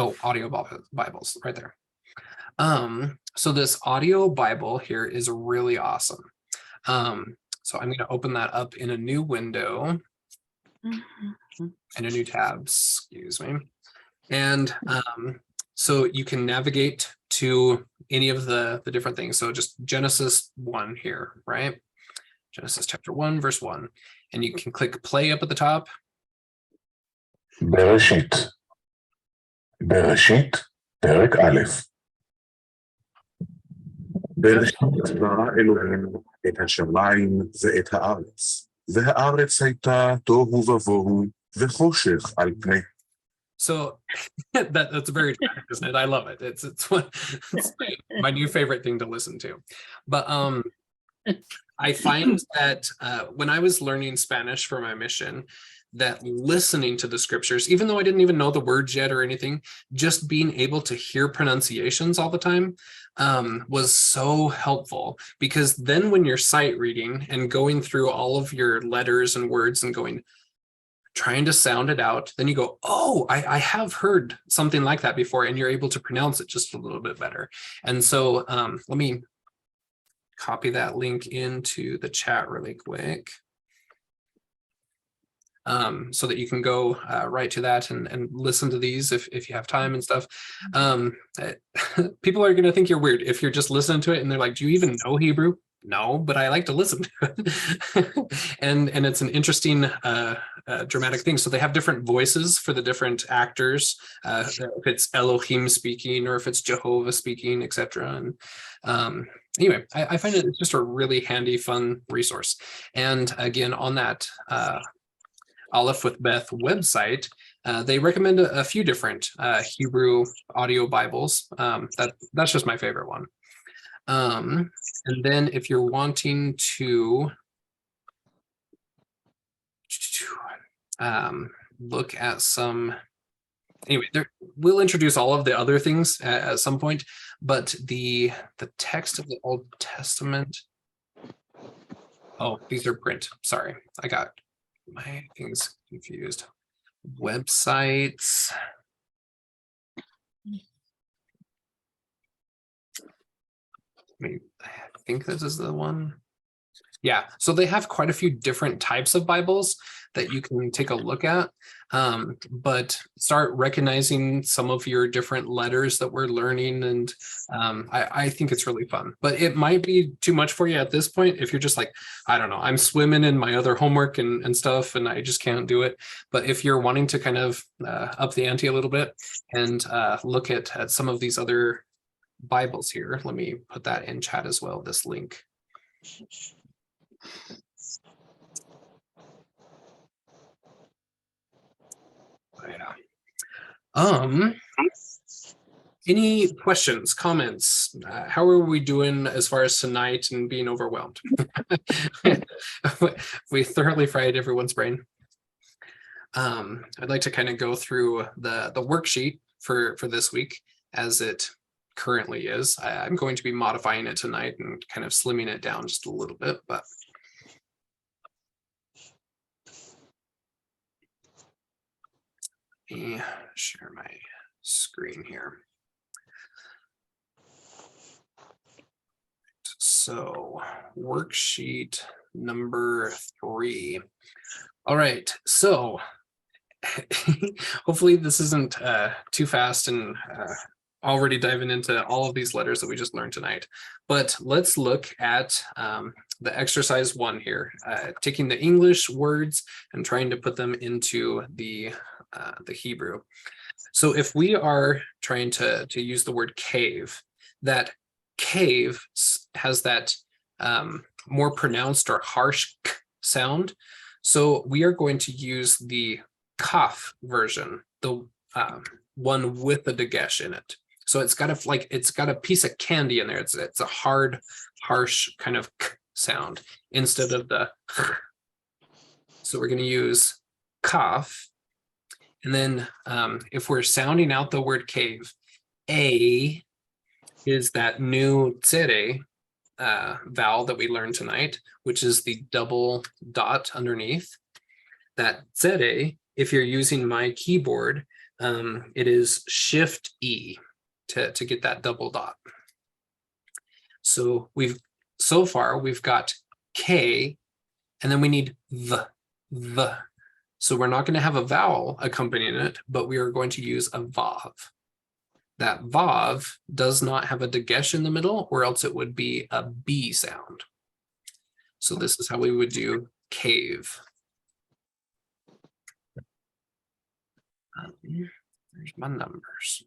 A: Oh, audio Bibles right there. So this audio Bible here is really awesome. So I'm going to open that up in a new window, in a new tab, excuse me. And so you can navigate to any of the different things. So just Genesis 1 here, right? Genesis chapter 1, verse 1. And you can click play up at the top.
H: בראשית. בראשית, פרק א'. בראשית ברא אלוהינו את השמיים ואת הארץ, והארץ הייתה תוהו ובוהו וחושך על פני.
A: So that's very dramatic, isn't it? I love it. It's my new favorite thing to listen to. But I find that when I was learning Spanish for my mission, that listening to the scriptures, even though I didn't even know the words yet or anything, just being able to hear pronunciations all the time was so helpful, because then when you're sight reading and going through all of your letters and words and trying to sound it out, then you go, oh, I have heard something like that before, and you're able to pronounce it just a little bit better. And so let me copy that link into the chat really quick. So that you can go right to that and listen to these if you have time and stuff. People are going to think you're weird if you're just listening to it and they're like, do you even know Hebrew? No, but I like to listen to it. and it's an interesting dramatic thing. So they have different voices for the different actors, if it's Elohim speaking or if it's Jehovah speaking, etc. And anyway, I find it's just a really handy, fun resource. And again, on that Aleph with Beth website, they recommend a few different Hebrew audio Bibles. That's just my favorite one. And then if you're wanting to look at some. Anyway, we'll introduce all of the other things at some point, but the text of the Old Testament. Oh, these are print. Sorry, I got my things confused. Websites. I think this is the one. Yeah, so they have quite a few different types of Bibles that you can take a look at, but start recognizing some of your different letters that we're learning, and I think it's really fun. But it might be too much for you at this point if you're just like, I don't know, I'm swimming in my other homework and stuff, and I just can't do it. But if you're wanting to kind of up the ante a little bit and look at some of these other Bibles here, let me put that in chat as well, this link. Yeah. Any questions, comments? How are we doing as far as tonight and being overwhelmed? We thoroughly fried everyone's brain. I'd like to kind of go through the worksheet for this week as it currently is. I'm going to be modifying it tonight and kind of slimming it down just a little bit, but let me share my screen here. So worksheet number 3. All right, so hopefully this isn't too fast and already diving into all of these letters that we just learned tonight. But let's look at the exercise 1 here, taking the English words and trying to put them into the Hebrew. So if we are trying to use the word cave, that cave has that more pronounced or harsh k sound. So we are going to use the kaf version, the one with the dagesh in it. So it's got a piece of candy in there. It's a hard, harsh kind of k sound instead of the. So we're going to use kaf, and then if we're sounding out the word cave, a is that new tsere vowel that we learned tonight, which is the double dot underneath. That tsere, if you're using my keyboard, it is Shift E to get that double dot. So so far we've got K, and then we need the. So we're not going to have a vowel accompanying it, but we are going to use a vav. That vav does not have a dagesh in the middle, or else it would be a B sound. So this is how we would do cave. There's my numbers.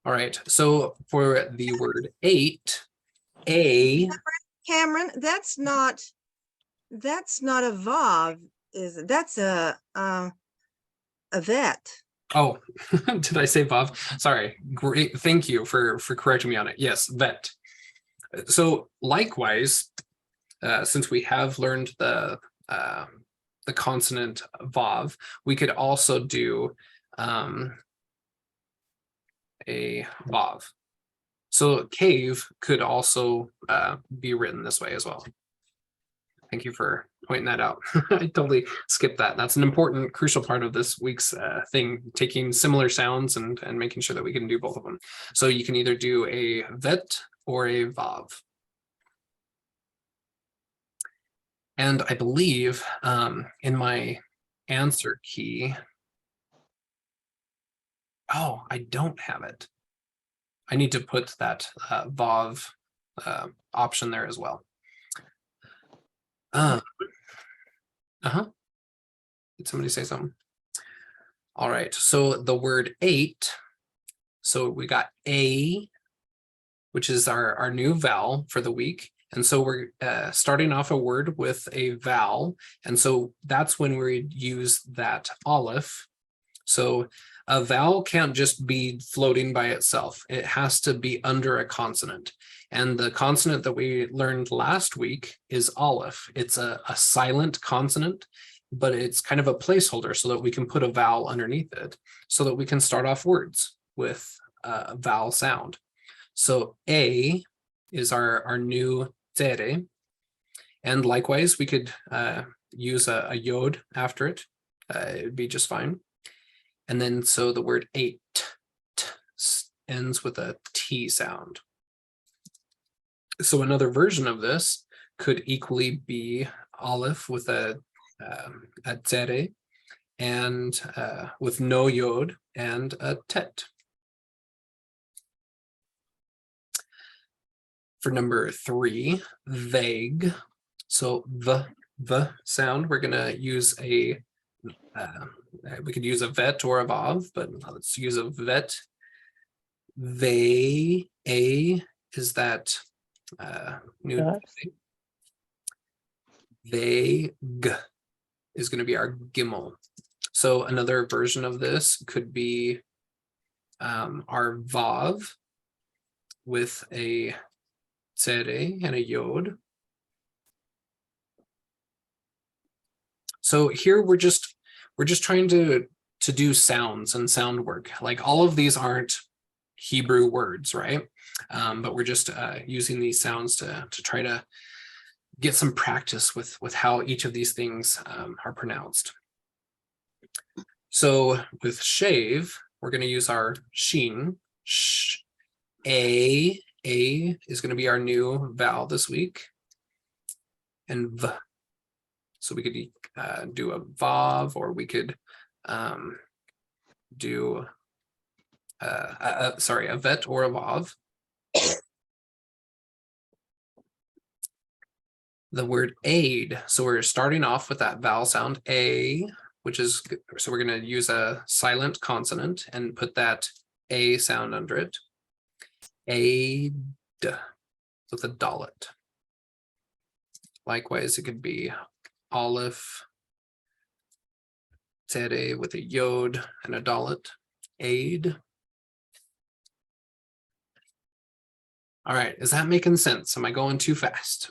A: All right, so for the word 8, a.
B: Cameron, that's not a vav, is it? That's a vet.
A: Oh, did I say vav? Sorry. Great. Thank you for correcting me on it. Yes, vet. So likewise, since we have learned the consonant vav, we could also do a vav. So cave could also be written this way as well. Thank you for pointing that out. I totally skipped that. That's an important, crucial part of this week's thing, taking similar sounds and making sure that we can do both of them. So you can either do a vet or a vav. And I believe in my answer key, oh, I don't have it. I need to put that vav option there as well. Did somebody say something? All right, so the word 8. So we got a, which is our new vowel for the week. And so we're starting off a word with a vowel. And so that's when we use that aleph. So A vowel can't just be floating by itself. It has to be under a consonant. And the consonant that we learned last week is Aleph. It's a silent consonant, but it's kind of a placeholder so that we can put a vowel underneath it so that we can start off words with a vowel sound. So A is our new tere. And likewise, we could use a yod after it. It would be just fine. And then so the word eight ends with a T sound. So another version of this could equally be Aleph with a tere and with no yod and a tet. For number 3, vague. So the sound, we're gonna use we could use a vet or a vav, but let's use a vet. A is that new.
F: Yes.
A: Vague is going to be our gimel. So another version of this could be our vav with a tere and a yod. So here we're just trying to do sounds and sound work. Like all of these aren't Hebrew words, right? But we're just using these sounds to try to get some practice with how each of these things are pronounced. So with shave, we're going to use our sheen. Sh. A is going to be our new vowel this week. And v. So we could do a vav, or we could do a vet or a vav. The word aid. So we're starting off with that vowel sound A, which is, so we're going to use a silent consonant and put that A sound under it. Aid with a dalet. Likewise, it could be Aleph, tere with a yod and a dalet. Aid. All right, is that making sense? Am I going too fast?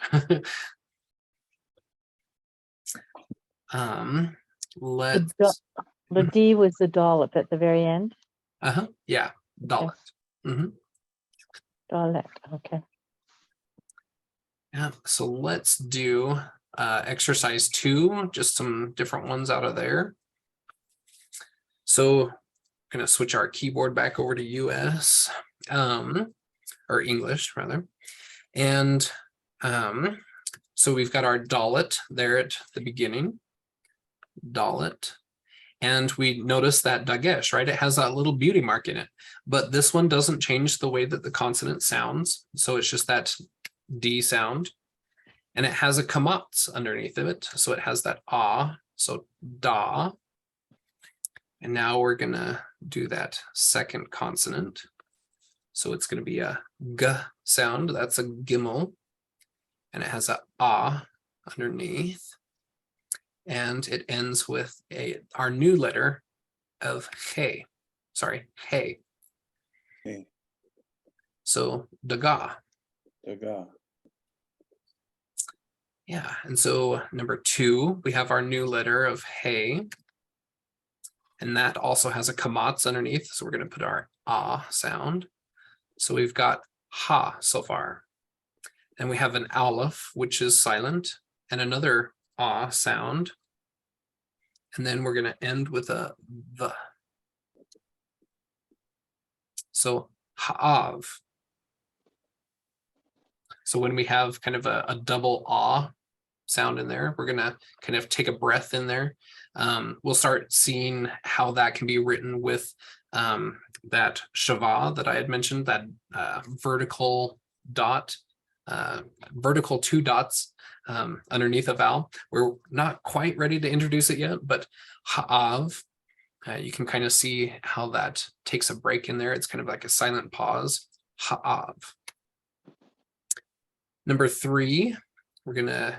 A: Let's.
F: The D was the dollop at the very end.
A: Yeah, dalet.
F: Dollop. Okay.
A: Yeah, so let's do exercise 2, just some different ones out of there. So I'm gonna switch our keyboard back over to US, or English rather. And so we've got our dalet there at the beginning, dalet. And we notice that dagesh, right? It has that little beauty mark in it, but this one doesn't change the way that the consonant sounds. So it's just that D sound, and it has a kamatz underneath of it. So it has that ah, so da. And now we're gonna do that second consonant. So it's gonna be a g sound, that's a gimel, and it has a ah underneath. And it ends with our new letter of hey. Sorry, hey.
C: Hey.
A: So daga.
C: Daga.
A: Yeah, and so number 2, we have our new letter of hey. And that also has a kamatz underneath. So we're going to put our ah sound. So we've got ha so far. And we have an aleph, which is silent, and another ah sound. And then we're going to end with a the. So ha'av. So when we have kind of a double ah sound in there, we're going to kind of take a breath in there. We'll start seeing how that can be written with that shava that I had mentioned, that vertical dot, vertical 2 dots underneath a vowel. We're not quite ready to introduce it yet, but ha'av, you can kind of see how that takes a break in there. It's kind of like a silent pause. Ha'av. Number 3, we're going to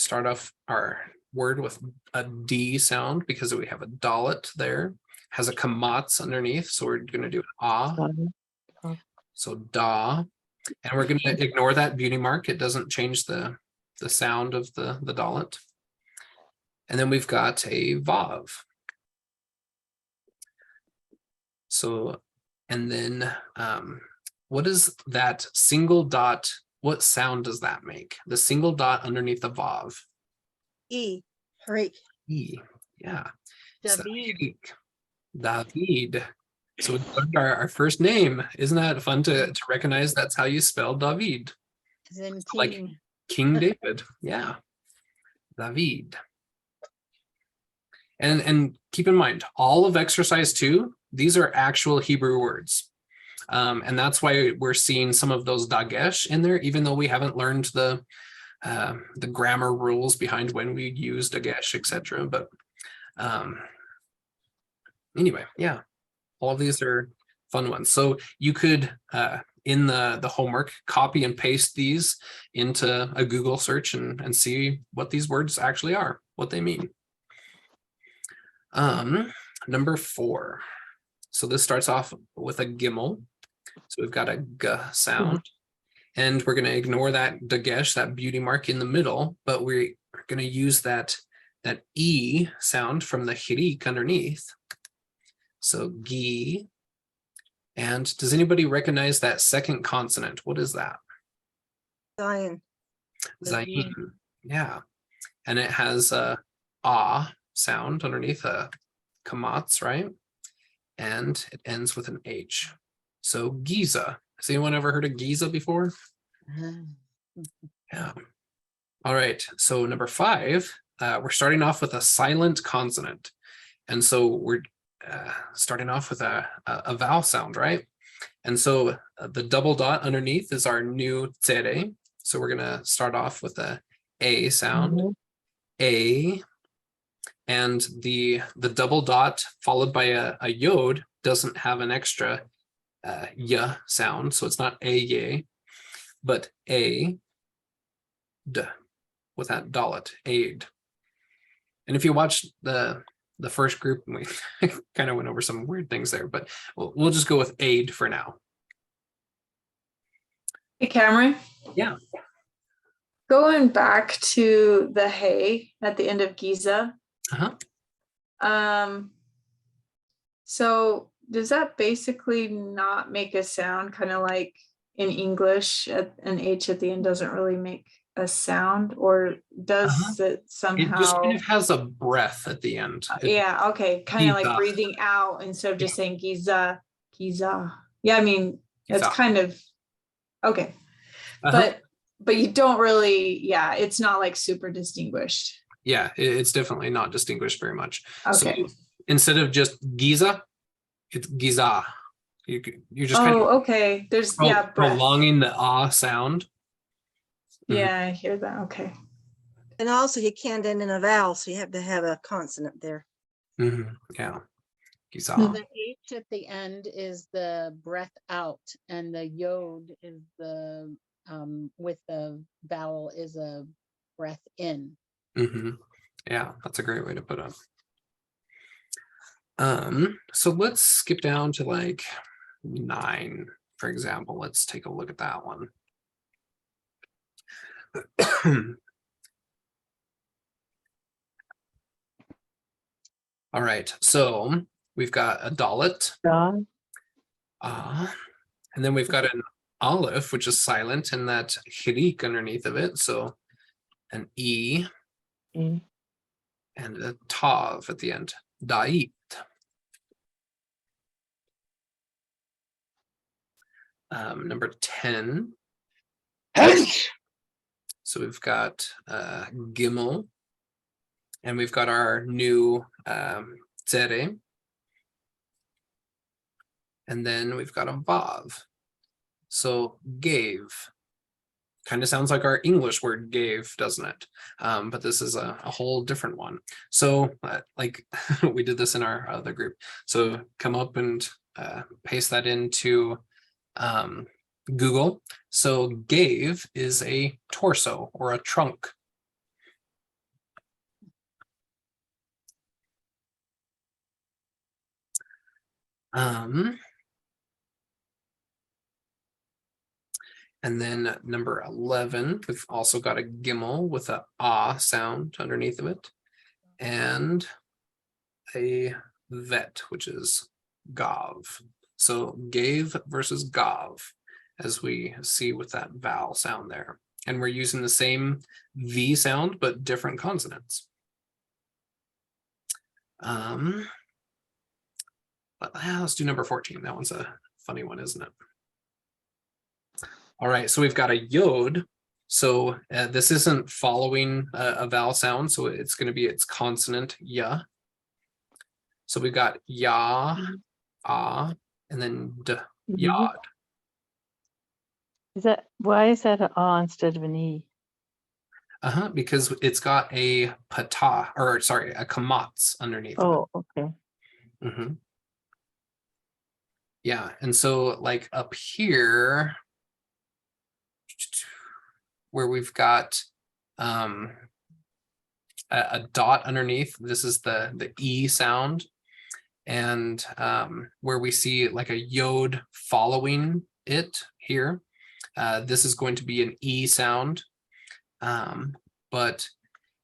A: start off our word with a D sound because we have a dalet there. Has a kamatz underneath, so we're going to do an ah. So da, and we're going to ignore that beauty mark. It doesn't change the sound of the dalet. And then we've got a vav. So, and then what is that single dot? What sound does that make? The single dot underneath the vav.
B: E, Harik.
A: E, yeah. So
G: David.
A: David. So we learned our first name. Isn't that fun to recognize that's how you spell David?
G: As in
A: Like
G: team.
A: King David. Yeah. David. And keep in mind, all of exercise 2, these are actual Hebrew words. And that's why we're seeing some of those dagesh in there, even though we haven't learned the grammar rules behind when we use dagesh, etc. But anyway, yeah, all of these are fun ones. So you could, in the homework, copy and paste these into a Google search and see what these words actually are, what they mean. Number 4. So this starts off with a gimel. So we've got a g sound, and we're going to ignore that dagesh, that beauty mark in the middle, but we're going to use that E sound from the hirik underneath. So gi. And does anybody recognize that second consonant? What is that?
B: Zion.
A: Zayin. Yeah. And it has a ah sound underneath a kamatz, right? And it ends with an H. So Giza. Has anyone ever heard of Giza before? Yeah. All right. So number 5, we're starting off with a silent consonant. And so we're starting off with a vowel sound, right? And so the double dot underneath is our new tzere. So we're going to start off with a sound, a, and the double dot followed by a yod doesn't have an extra ya sound, so it's not a ye, but a d with that dalet, aid. And if you watch the first group, we kind of went over some weird things there, but we'll just go with aid for now.
D: Hey, Cameron.
A: Yeah.
D: Going back to the hey at the end of Giza.
A: Uh-huh.
D: So does that basically not make a sound, kind of like in English, an H at the end doesn't really make a sound, or does it
A: It
D: somehow?
A: just kind of has a breath at the end.
D: Yeah, okay, kind of like
A: Giza.
D: breathing out instead of just saying Giza, Giza. Yeah, I mean, it's
A: Giza.
D: kind of, okay.
A: Uh-huh.
D: But you don't really, yeah, it's not like super distinguished.
A: Yeah, it's definitely not distinguished very much.
D: Okay.
A: So instead of just Giza, it's Giza. You're just kind of
D: okay. There's, breath.
A: prolonging the ah sound.
D: Yeah, I hear that. Okay.
B: And also you can't end in a vowel, so you have to have a consonant there.
A: Yeah. Giza.
G: So the H at the end is the breath out, and the yod is the with the vowel is a breath in.
A: Yeah, that's a great way to put it. So let's skip down to like 9, for example. Let's take a look at that one. All right, so we've got a dalet, and then we've got an aleph, which is silent, and that hirik underneath of it. So an E and a tav at the end, da'it. Number 10. So we've got gimel, and we've got our new tzere, and then we've got a vav. So gave kind of sounds like our English word gave, doesn't it? But this is a whole different one. So like we did this in our other group. So come up and paste that into Google. So gave is a torso or a trunk. Um, and then number 11, we've also got a gimel with a ah sound underneath of it, and a vet, which is gav. So gave versus gav, as we see with that vowel sound there. And we're using the same V sound, but different consonants. Let's do number 14. That one's a funny one, isn't it? All right, so we've got a yod. So this isn't following a vowel sound, so it's going to be its consonant ya. So we've got ya, ah, and then d, yod.
F: Is that, why is that an ah instead of an e?
A: Because it's got a patah, or sorry, a kamatz underneath of
F: Oh, okay.
A: it. Mhm. Yeah, and so like up here, where we've got a dot underneath, this is the E sound. And where we see like a yod following it here, this is going to be an E sound. But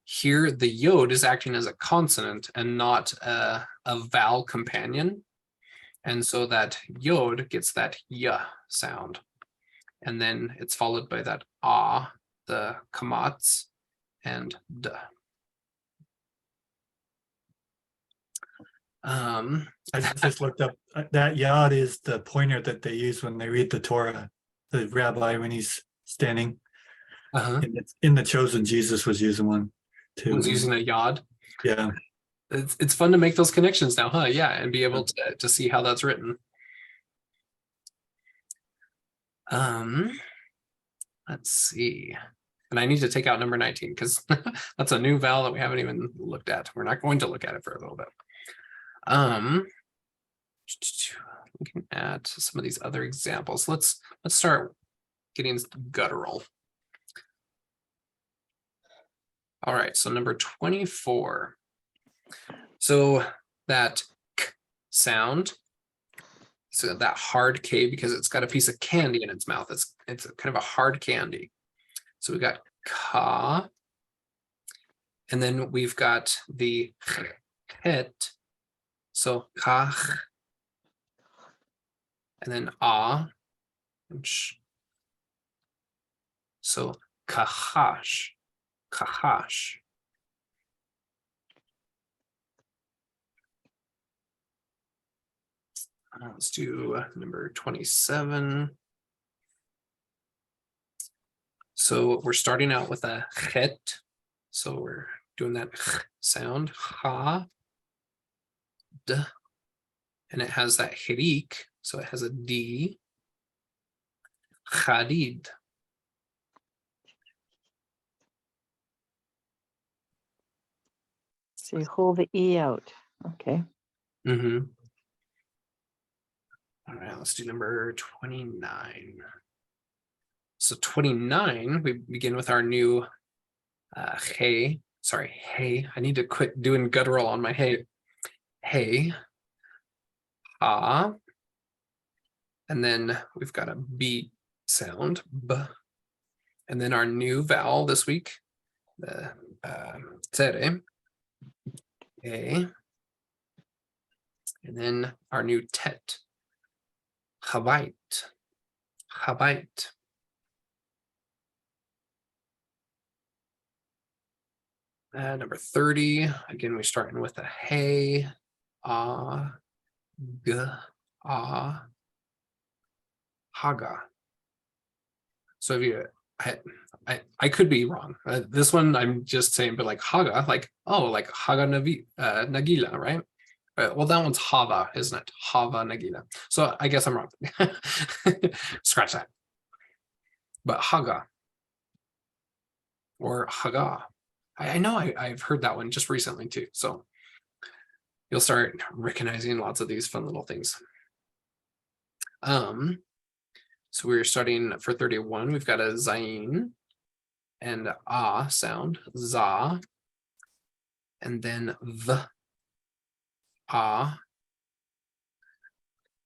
A: here the yod is acting as a consonant and not a vowel companion. And so that yod gets that ya sound. And then it's followed by that ah, the kamatz, and d.
I: I just looked up that yod is the pointer that they use when they read the Torah. The rabbi, when he's standing in the Chosen, Jesus was using one too.
A: Was using a yod.
I: Yeah.
A: It's fun to make those connections now, huh? Yeah, and be able to see how that's written. Let's see. And I need to take out number 19 because that's a new vowel that we haven't even looked at. We're not going to look at it for a little bit. Looking at some of these other examples. Let's start getting guttural. All right, so number 24. So that k sound, so that hard K, because it's got a piece of candy in its mouth. It's kind of a hard candy. So we got ka, and then we've got the het. So kach, and then ah, and sh. So kahash, kahash. Let's do number 27. So we're starting out with a het. So we're doing that sound, ha, d, and it has that hirik, so it has a D, chadid.
F: So you hold the e out. Okay.
A: Mm-hmm. All right, let's do number 29. So 29, we begin with our new hey. Sorry, hey. I need to quit doing guttural on my hey. Hey, ha, and then we've got a B sound, b, and then our new vowel this week, the tere, a, and then our new tet, habait, habait. Number 30, again, we're starting with a hey, ah, g, ah, haga. So if you, I could be wrong. This one I'm just saying, but like haga, like, oh, like haga nagila, right? Well, that one's hava, isn't it? Hava nagila. So I guess I'm wrong. Scratch that. But haga or haga. I know I've heard that one just recently too. So you'll start recognizing lots of these fun little things. So we're starting for 31. We've got a zayin and ah sound, za, and then the, ah,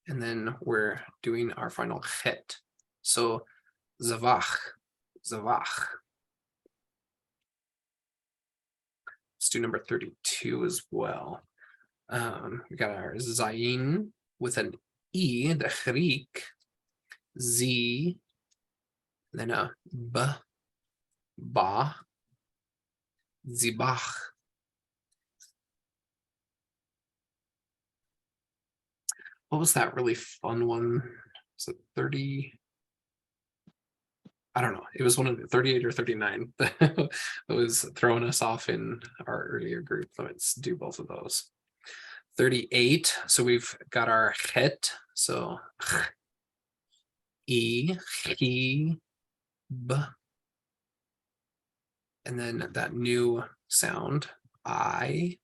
A: And then we're doing our final het. So zavach, zavach. Let's do number 32 as well. We got our zayin with an E, the Greek, Z, then a B, ba, zibach. What was that really fun one? Was it 30? I don't know. It was one of the 38 or 39 that was throwing us off in our earlier group. Let's do both of those. 38. So we've got our het. So E, he, b. And then that new sound, I.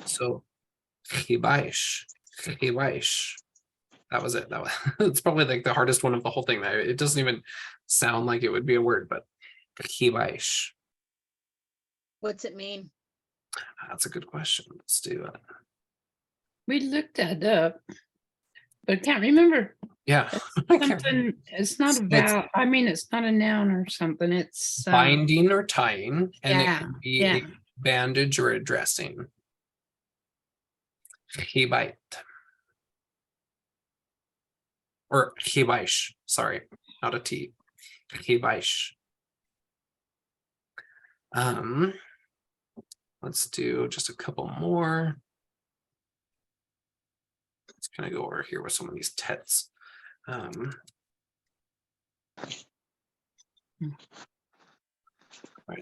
A: So chibaish, chibaish. That was it. That was it's probably like the hardest one of the whole thing. It doesn't even sound like it would be a word, but chibaish.
G: What's it mean?
A: That's a good question. Let's do it.
J: We looked that up, but I can't remember.
A: Yeah.
J: Something, it's not a
A: It's-
J: vowel. I mean, it's not a noun or something. It's
A: Binding or tying, and it
J: yeah,
A: can be
J: yeah.
A: a bandage or a dressing. Chibait. Or chibaish, sorry, not a T. Chibaish. Let's do just a couple more. Let's kind of go over here with some of these tets. Right,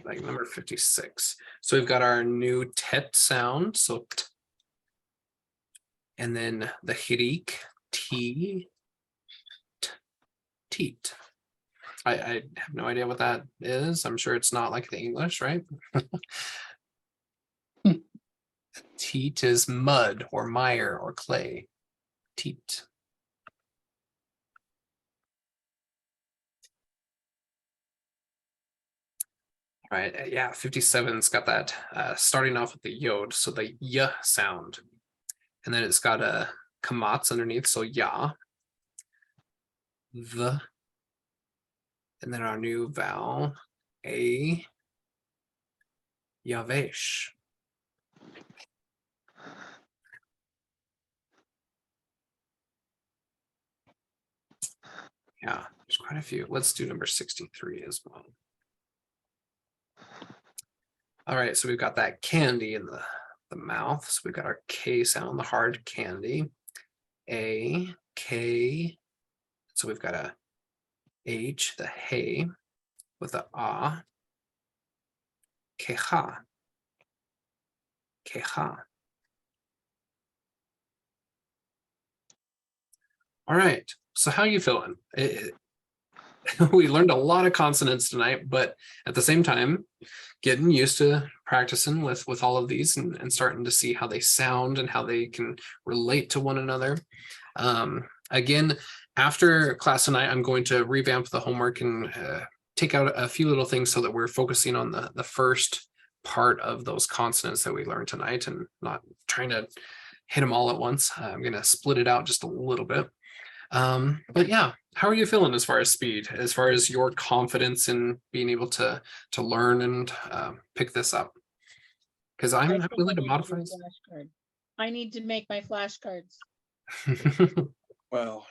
A: like number 56. So we've got our new tet sound, so t. And then the hirik, T, t, teat. I have no idea what that is. I'm sure it's not like the English, right? Teat is mud or mire or clay. Teat. Right, yeah, 57's got that starting off with the yod, so the y sound. And then it's got a kamatz underneath, so ya. The. And then our new vowel, a. Yavesh. Yeah, there's quite a few. Let's do number 63 as well. All right, so we've got that candy in the mouth. So we've got our K sound, the hard candy. A, K. So we've got a H, the hey, with a ah. Keha. Keha. All right, so how are you feeling? We learned a lot of consonants tonight, but at the same time, getting used to practicing with all of these and starting to see how they sound and how they can relate to one another. Again, after class tonight, I'm going to revamp the homework and take out a few little things so that we're focusing on the first part of those consonants that we learned tonight and not trying to hit them all at once. I'm going to split it out just a little bit. But yeah, how are you feeling as far as speed, as far as your confidence in being able to learn and pick this up? Because I'm
G: think
A: willing to
G: I need
A: modify.
G: do a flashcard. I need to make my flashcards.
C: Well,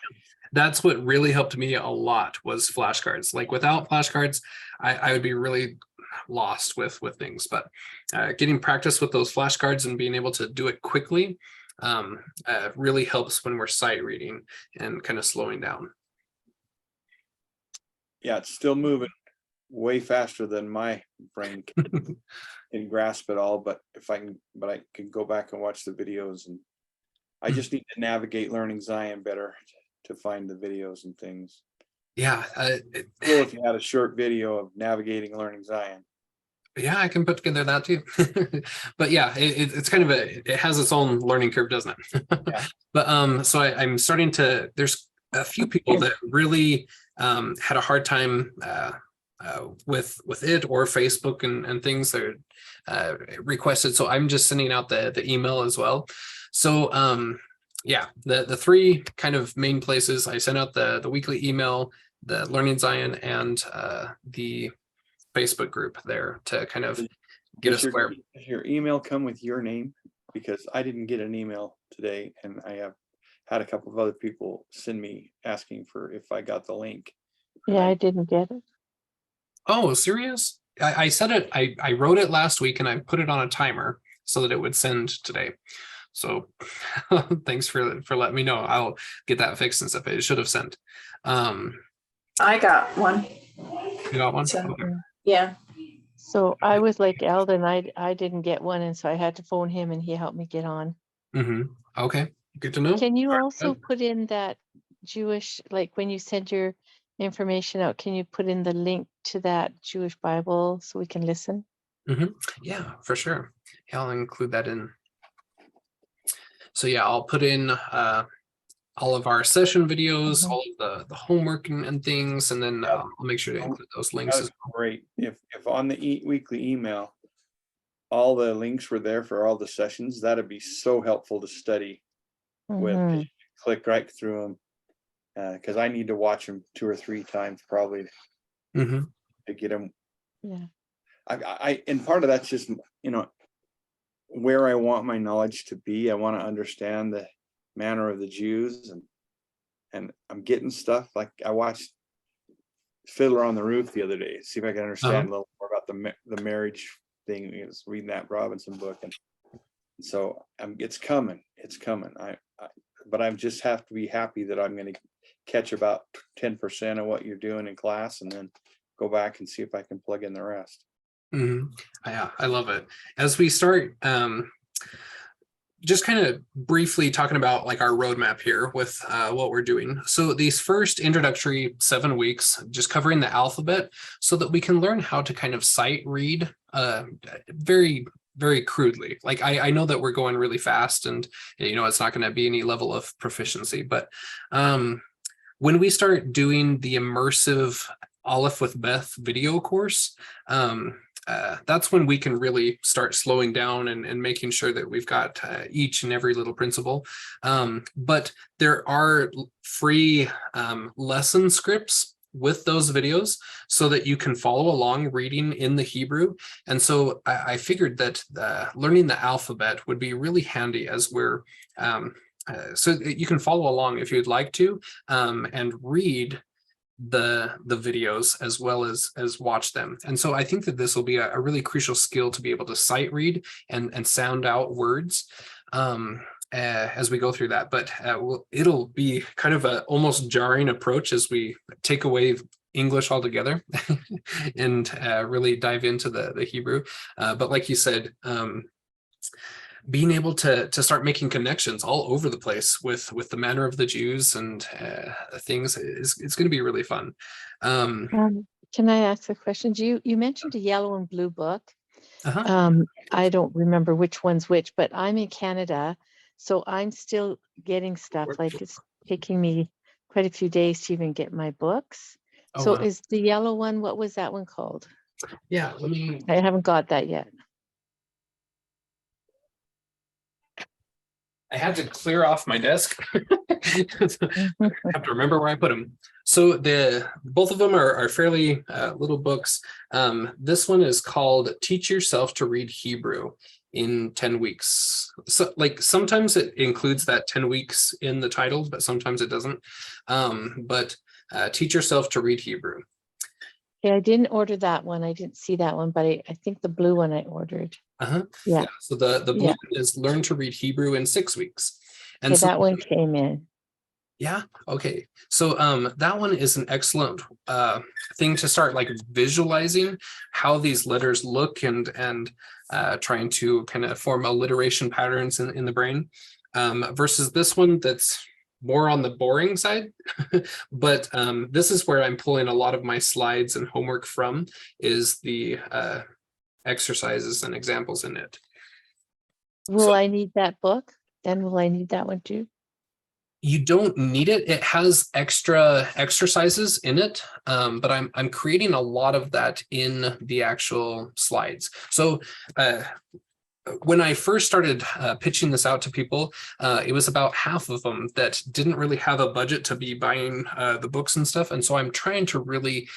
A: That's what really helped me a lot was flashcards. Like without flashcards, I would be really lost with things. But getting practice with those flashcards and being able to do it quickly really helps when we're sight reading and kind of slowing down.
C: yeah, it's still moving way faster than my brain can grasp it all, but I can go back and watch the videos, and I just need to navigate Learning Zion better to find the videos and things.
A: Yeah.
C: Cool if you had a short video of navigating Learning Zion.
A: Yeah, I can put together that too. But yeah, it's kind of it has its own learning curve, doesn't it?
C: Yeah.
A: But so I'm starting to, there's a few people that really had a hard time with it or Facebook and things that requested. So I'm just sending out the email as well. So yeah, the three kind of main places. I sent out the weekly email, the Learning Zion, and the Facebook group there to kind of get us where.
C: Does your email come with your name? Because I didn't get an email today, and I have had a couple of other people send me asking for if I got the link. And
F: Yeah, I didn't get it.
A: Oh, serious? I said it. I wrote it last week and I put it on a timer so that it would send today. So thanks for letting me know. I'll get that fixed and stuff. It should have sent.
D: I got one.
A: You got one?
D: So-
A: Okay.
D: Yeah.
F: So I was like Eldon, I didn't get one, and so I had to phone him and he helped me get on.
A: Mm-hmm. Okay. Good to know.
F: Can you
A: Alright,
F: also
A: good.
F: put in that Jewish, like when you send your information out, can you put in the link to that Jewish Bible so we can listen?
A: Yeah, for sure. Yeah, I'll include that in. So yeah, I'll put in all of our session videos, all of the homework and things, and then I'll make sure to include those links as
C: That's great. If on the weekly email, all the links were there for all the sessions, that'd be so helpful to study with.
F: Mhm.
C: Click right through them. Because I need to watch them 2 or 3 times probably
A: well.
C: to get them.
F: Yeah.
C: And part of that's just, where I want my knowledge to be. I want to understand the manner of the Jews, and I'm getting stuff like I watched Fiddler on the Roof the other day, see if I can understand a little more about the marriage thing. I was reading that Robinson book, and so it's coming. But I just have to be happy that I'm going to catch about 10% of what you're doing in class, and then go back and see if I can plug in the rest.
A: Yeah, I love it. As we start, just kind of briefly talking about like our roadmap here with what we're doing. So these first introductory 7 weeks, just covering the alphabet so that we can learn how to kind of sight read very, very crudely. Like I know that we're going really fast and, it's not going to be any level of proficiency, but when we start doing the immersive Aleph with Beth video course, that's when we can really start slowing down and making sure that we've got each and every little principle. But there are free lesson scripts with those videos so that you can follow along reading in the Hebrew. And so I figured that learning the alphabet would be really handy as we're so you can follow along if you'd like to and read the videos as well as watch them. And so I think that this will be a really crucial skill to be able to sight read and sound out words as we go through that. But it'll be kind of a almost jarring approach as we take away English altogether and really dive into the Hebrew. But like you said, being able to start making connections all over the place with the manner of the Jews and things it's going to be really fun.
F: Can I ask a question? You mentioned a yellow and blue book.
A: Uh-huh.
F: I don't remember which one's which, but I'm in Canada, so I'm still getting stuff. Like it's taking me quite a few days to even get my books.
A: Oh,
F: So
A: wow.
F: is the yellow one, what was that one called?
A: Yeah,
F: I haven't got that yet.
A: I had to clear off my desk. I have to remember where I put them. So both of them are fairly little books. This one is called Teach Yourself to Read Hebrew in 10 weeks. So like sometimes it includes that 10 weeks in the title, but sometimes it doesn't. But Teach Yourself to Read Hebrew.
F: Yeah, I didn't order that one. I didn't see that one, but I think the blue one I ordered. Yeah.
A: So the blue
F: Yeah.
A: one is Learn to Read Hebrew in 6 weeks. And
F: Okay,
A: so
F: that one came in.
A: yeah. Okay. So that one is an excellent thing to start like visualizing how these letters look and trying to kind of form alliteration patterns in the brain versus this one that's more on the boring side. But this is where I'm pulling a lot of my slides and homework from is the exercises and examples in it.
F: Will I need that book? Then will I need that one too?
A: You don't need it. It has extra exercises in it, but I'm creating a lot of that in the actual slides. So when I first started pitching this out to people, it was about half of them that didn't really have a budget to be buying the books and stuff. And so I'm trying to really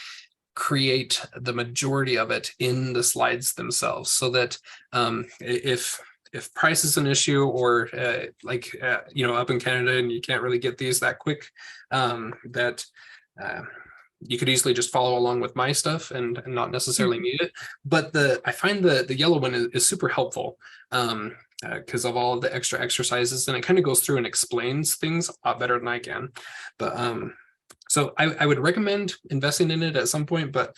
A: create the majority of it in the slides themselves, so that if price is an issue, or up in Canada and you can't really get these that quick, that you could easily just follow along with my stuff and not necessarily need it. But I find the yellow one is super helpful because of all of the extra exercises, and it kind of goes through and explains things a lot better than I can. But so I would recommend investing in it at some point, but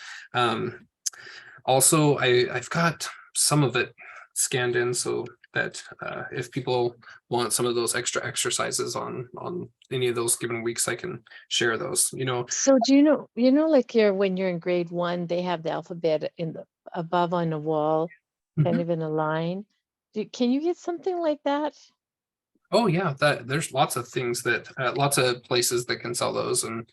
A: also I've got some of it scanned in so that if people want some of those extra exercises on any of those given weeks, I can share those,
F: So do you know, like when you're in grade 1, they have the alphabet above on the wall, kind of in a line. Can you get something like that?
A: Oh yeah, there's lots of things that lots of places that can sell those and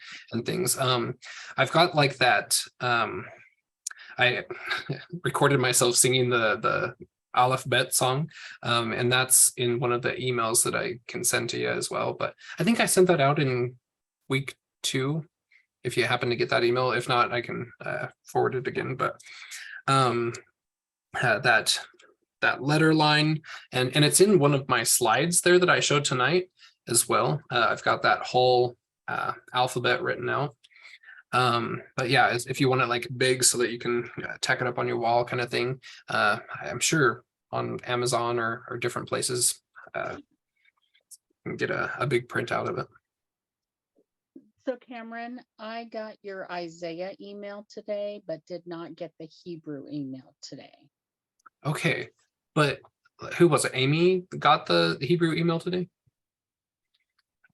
A: things. I've got like that. I recorded myself singing the Aleph Bet song, and that's in one of the emails that I can send to you as well. But I think I sent that out in week 2. If you happen to get that email, if not, I can forward it again. But that letter line, and it's in one of my slides there that I showed tonight as well. I've got that whole alphabet written out. But yeah, if you want it like big so that you can tack it up on your wall kind of thing, I'm sure on Amazon or different places, you can get a big print out of it.
G: So Cameron, I got your Isaiah email today, but did not get the Hebrew email today.
A: Okay, but who was it? Amy got the Hebrew email today?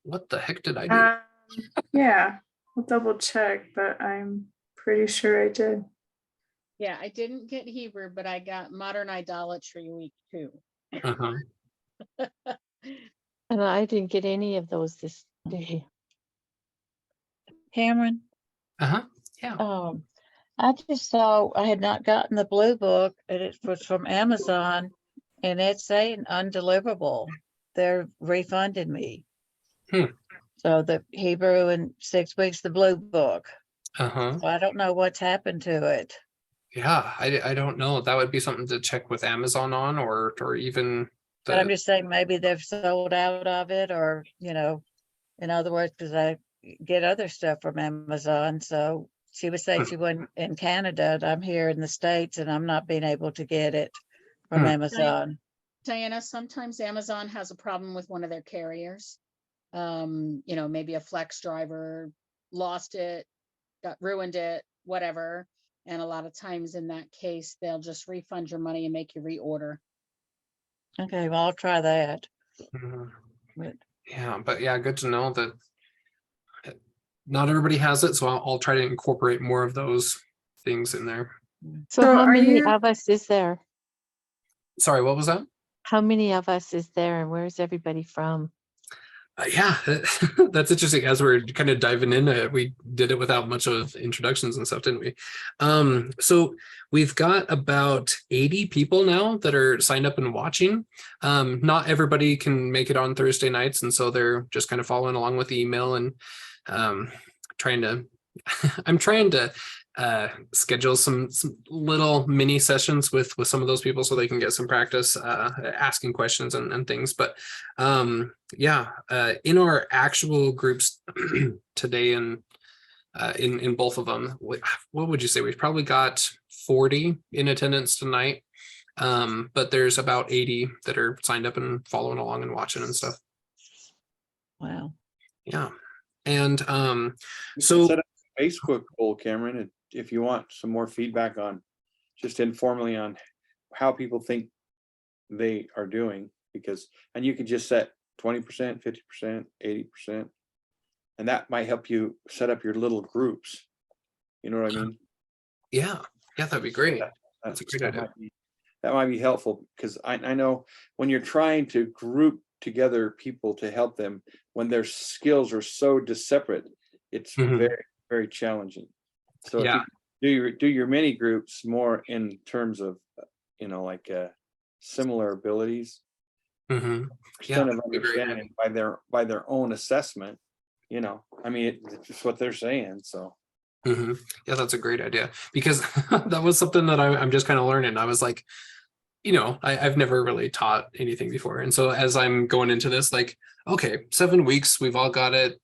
A: What the heck did I do?
D: Yeah, I'll double check, but I'm pretty sure I did.
G: Yeah, I didn't get Hebrew, but I got Modern Idolatry week 2.
F: And I didn't get any of those this day.
K: Cameron,
A: Yeah.
K: I just saw I had not gotten the blue book, and it was from Amazon, and it's saying undeliverable. They're refunding me. So the Hebrew in 6 weeks, the blue book. So I don't know what's happened to it.
A: Yeah, I don't know. That would be something to check with Amazon on, or even.
K: But I'm just saying maybe they've sold out of it, or in other words, because I get other stuff from Amazon. So she was saying she wasn't in Canada, and I'm here in the States, and I'm not being able to get it from Amazon.
G: Diana, sometimes Amazon has a problem with one of their carriers. Maybe a Flex driver lost it, ruined it, whatever. And a lot of times in that case, they'll just refund your money and make you reorder.
K: Okay, well, I'll try that.
A: But yeah, good to know that not everybody has it. So I'll try to incorporate more of those things in there.
F: So how many of us is there?
A: Sorry, what was that?
F: How many of us is there, and where's everybody from?
A: Yeah, that's interesting. As we're kind of diving in, we did it without much of introductions and stuff, didn't we? So we've got about 80 people now that are signed up and watching. Not everybody can make it on Thursday nights, and so they're just kind of following along with the email and trying to schedule some little mini sessions with some of those people so they can get some practice asking questions and things. But in our actual groups today and in both of them, what would you say? We've probably got 40 in attendance tonight, but there's about 80 that are signed up and following along and watching and stuff.
K: Wow.
A: Yeah. And
C: so set up a Facebook poll, Cameron, and if you want some more feedback on just informally on how people think they are doing, and you can just set 20%, 50%, 80%, and that might help you set up your little groups. You know what I mean?
A: Yeah, that'd be great. That's a great idea.
C: That might be helpful, because I know when you're trying to group together people to help them, when their skills are so separate, it's very, very challenging. So if you do your mini groups more in terms of, like similar abilities.
A: Mhm.
C: Extent
A: Yeah,
C: of
A: that'd be very good.
C: understanding by their own assessment, you know, I mean, it's just what they're saying, so.
A: Yeah, that's a great idea, because that was something that I'm just kind of learning. I was like, I've never really taught anything before. And so as I'm going into this, like, okay, 7 weeks, we've all got it,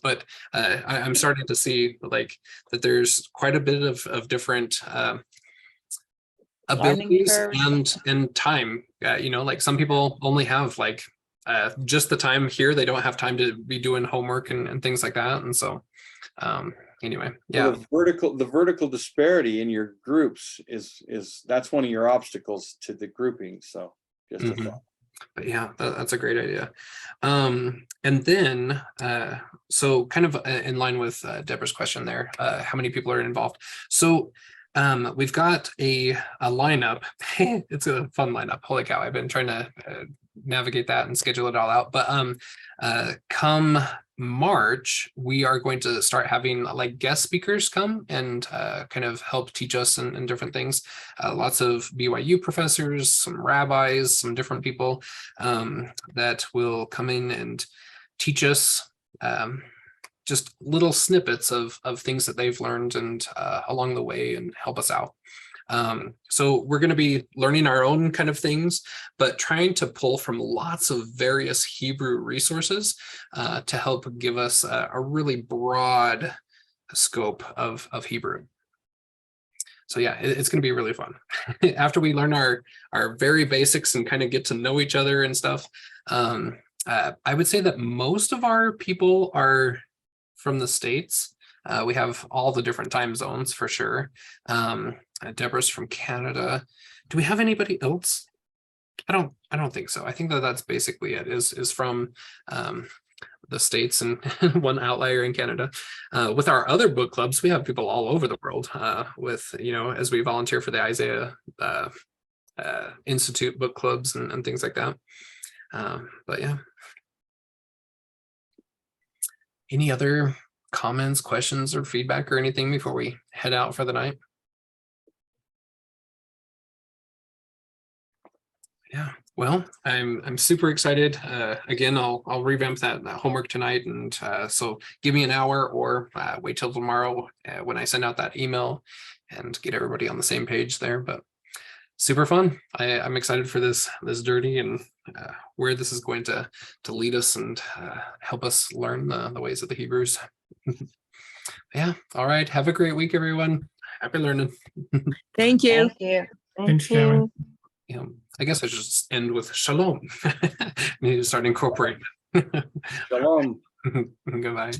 A: but I'm starting to see like that there's quite a bit of different
K: Learning
A: abilities
K: curve.
A: and time. Like some people only have like just the time here. They don't have time to be doing homework and things like that. And so anyway, yeah.
C: Well, the vertical disparity in your groups is that's one of your obstacles to the grouping, so just a thought.
A: But yeah, that's a great idea. And then, so kind of in line with Deborah's question there, how many people are involved? So we've got a lineup. It's a fun lineup. Holy cow, I've been trying to navigate that and schedule it all out. But come March, we are going to start having like guest speakers come and kind of help teach us in different things. Lots of BYU professors, some rabbis, some different people that will come in and teach us just little snippets of things that they've learned and along the way and help us out. So we're going to be learning our own kind of things, but trying to pull from lots of various Hebrew resources to help give us a really broad scope of Hebrew. So yeah, it's going to be really fun. After we learn our very basics and kind of get to know each other and stuff, I would say that most of our people are from the States. We have all the different time zones for sure. Deborah's from Canada. Do we have anybody else? I don't think so. I think that's basically it, is from the States and one outlier in Canada. With our other book clubs, we have people all over the world with, as we volunteer for the Isaiah Institute book clubs and things like that. But yeah. Any other comments, questions, or feedback or anything before we head out for the night? Yeah, well, I'm super excited. Again, I'll revamp that homework tonight, and so give me an hour or wait till tomorrow when I send out that email and get everybody on the same page there. But super fun. I'm excited for this journey and where this is going to lead us and help us learn the ways of the Hebrews. Yeah. All right. Have a great week, everyone. Happy learning.
B: Thank you.
K: Thank you.
I: Thanks, Cameron.
A: I guess I should just end with shalom. Need to start incorporating.
C: Shalom.
A: Goodbye.